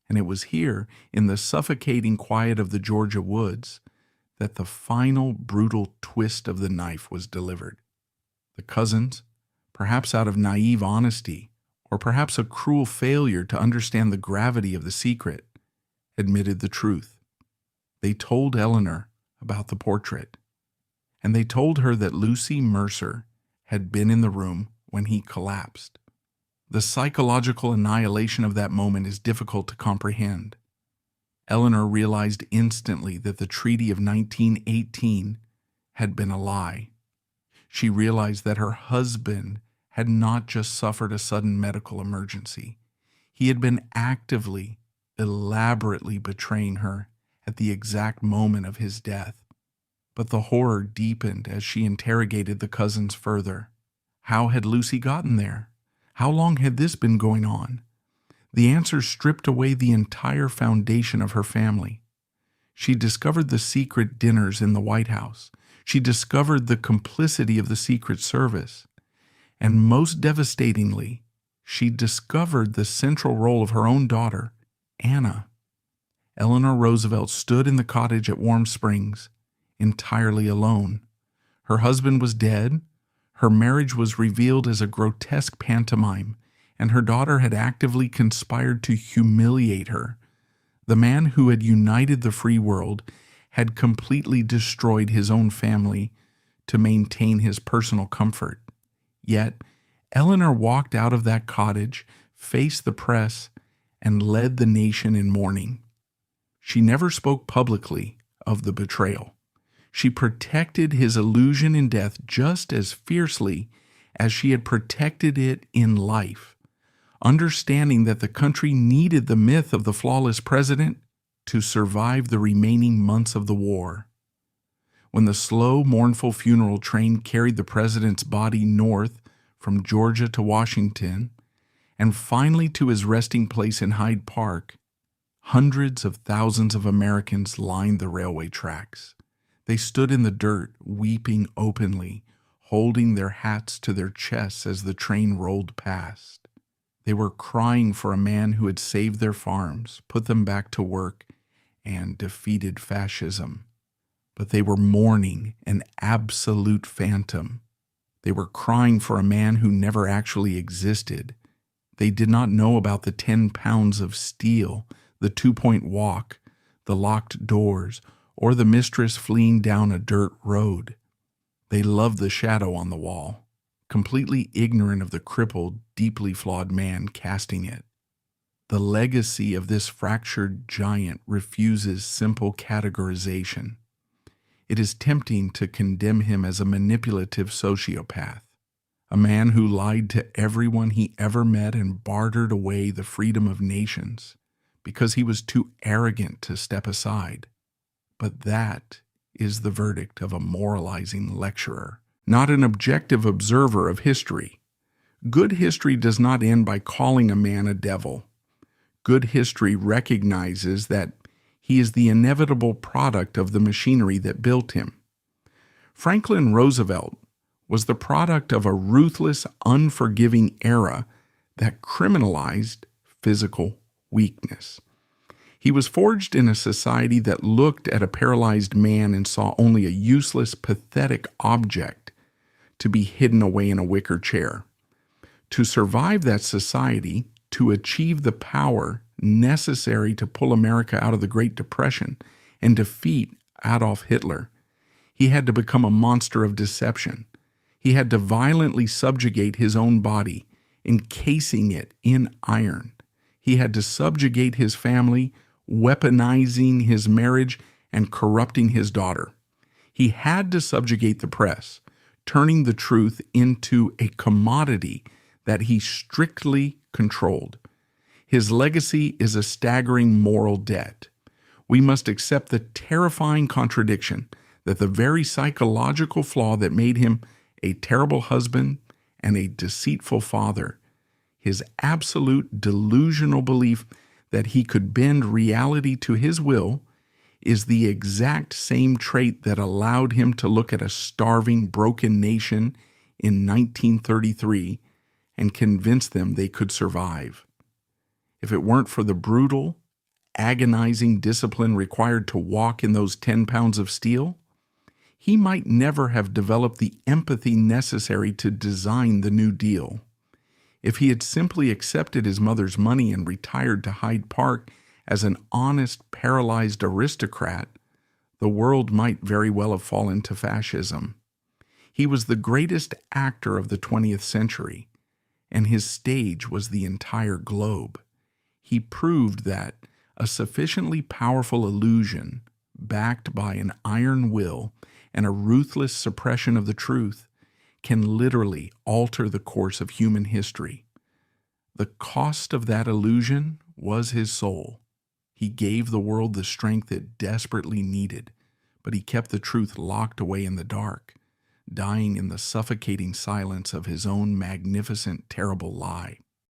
And it was here, in the suffocating quiet of the Georgia woods, that the final brutal twist of the knife was delivered. The cousins, perhaps out of naive honesty, or perhaps a cruel failure to understand the gravity of the secret, admitted the truth. They told Eleanor about the portrait, and they told her that Lucy Mercer had been in the room when he collapsed. The psychological annihilation of that moment is difficult to comprehend. Eleanor realized instantly that the Treaty of 1918 had been a lie. She realized that her husband had not just suffered a sudden medical emergency. He had been actively, elaborately betraying her at the exact moment of his death. But the horror deepened as she interrogated the cousins further. How had Lucy gotten there? How long had this been going on? The answers stripped away the entire foundation of her family. She discovered the secret dinners in the White House. She discovered the complicity of the Secret Service. And most devastatingly, she discovered the central role of her own daughter, Anna. Eleanor Roosevelt stood in the cottage at Warm Springs, entirely alone. Her husband was dead. Her marriage was revealed as a grotesque pantomime, and her daughter had actively conspired to humiliate her. The man who had united the free world had completely destroyed his own family to maintain his personal comfort. Yet, Eleanor walked out of that cottage, faced the press, and led the nation in mourning. She never spoke publicly of the betrayal. She protected his illusion in death just as fiercely as she had protected it in life, understanding that the country needed the myth of the flawless president to survive the remaining months of the war. When the slow, mournful funeral train carried the president's body north from Georgia to Washington, and finally to his resting place in Hyde Park, hundreds of thousands of Americans lined the railway tracks. They stood in the dirt, weeping openly, holding their hats to their chests as the train rolled past. They were crying for a man who had saved their farms, put them back to work, and defeated fascism. But they were mourning an absolute phantom. They were crying for a man who never actually existed. They did not know about the 10 pounds of steel, the 2-point walk, the locked doors, or the mistress fleeing down a dirt road. They loved the shadow on the wall, completely ignorant of the crippled, deeply flawed man casting it. The legacy of this fractured giant refuses simple categorization. It is tempting to condemn him as a manipulative sociopath, a man who lied to everyone he ever met and bartered away the freedom of nations because he was too arrogant to step aside. But that is the verdict of a moralizing lecturer, not an objective observer of history. Good history does not end by calling a man a devil. Good history recognizes that he is the inevitable product of the machinery that built him. Franklin Roosevelt was the product of a ruthless, unforgiving era that criminalized physical weakness. He was forged in a society that looked at a paralyzed man and saw only a useless, pathetic object to be hidden away in a wicker chair. To survive that society, to achieve the power necessary to pull America out of the Great Depression and defeat Adolf Hitler, he had to become a monster of deception. He had to violently subjugate his own body, encasing it in iron. He had to subjugate his family, weaponizing his marriage and corrupting his daughter. He had to subjugate the press, turning the truth into a commodity that he strictly controlled. His legacy is a staggering moral debt. We must accept the terrifying contradiction that the very psychological flaw that made him a terrible husband and a deceitful father, his absolute delusional belief that he could bend reality to his will, is the exact same trait that allowed him to look at a starving, broken nation in 1933 and convince them they could survive. If it weren't for the brutal, agonizing discipline required to walk in those 10 pounds of steel, he might never have developed the empathy necessary to design the New Deal. If he had simply accepted his mother's money and retired to Hyde Park as an honest, paralyzed aristocrat, the world might very well have fallen to fascism. He was the greatest actor of the 20th century, and his stage was the entire globe. He proved that a sufficiently powerful illusion, backed by an iron will and a ruthless suppression of the truth, can literally alter the course of human history. The cost of that illusion was his soul. He gave the world the strength it desperately needed, but he kept the truth locked away in the dark, dying in the suffocating silence of his own magnificent, terrible lie.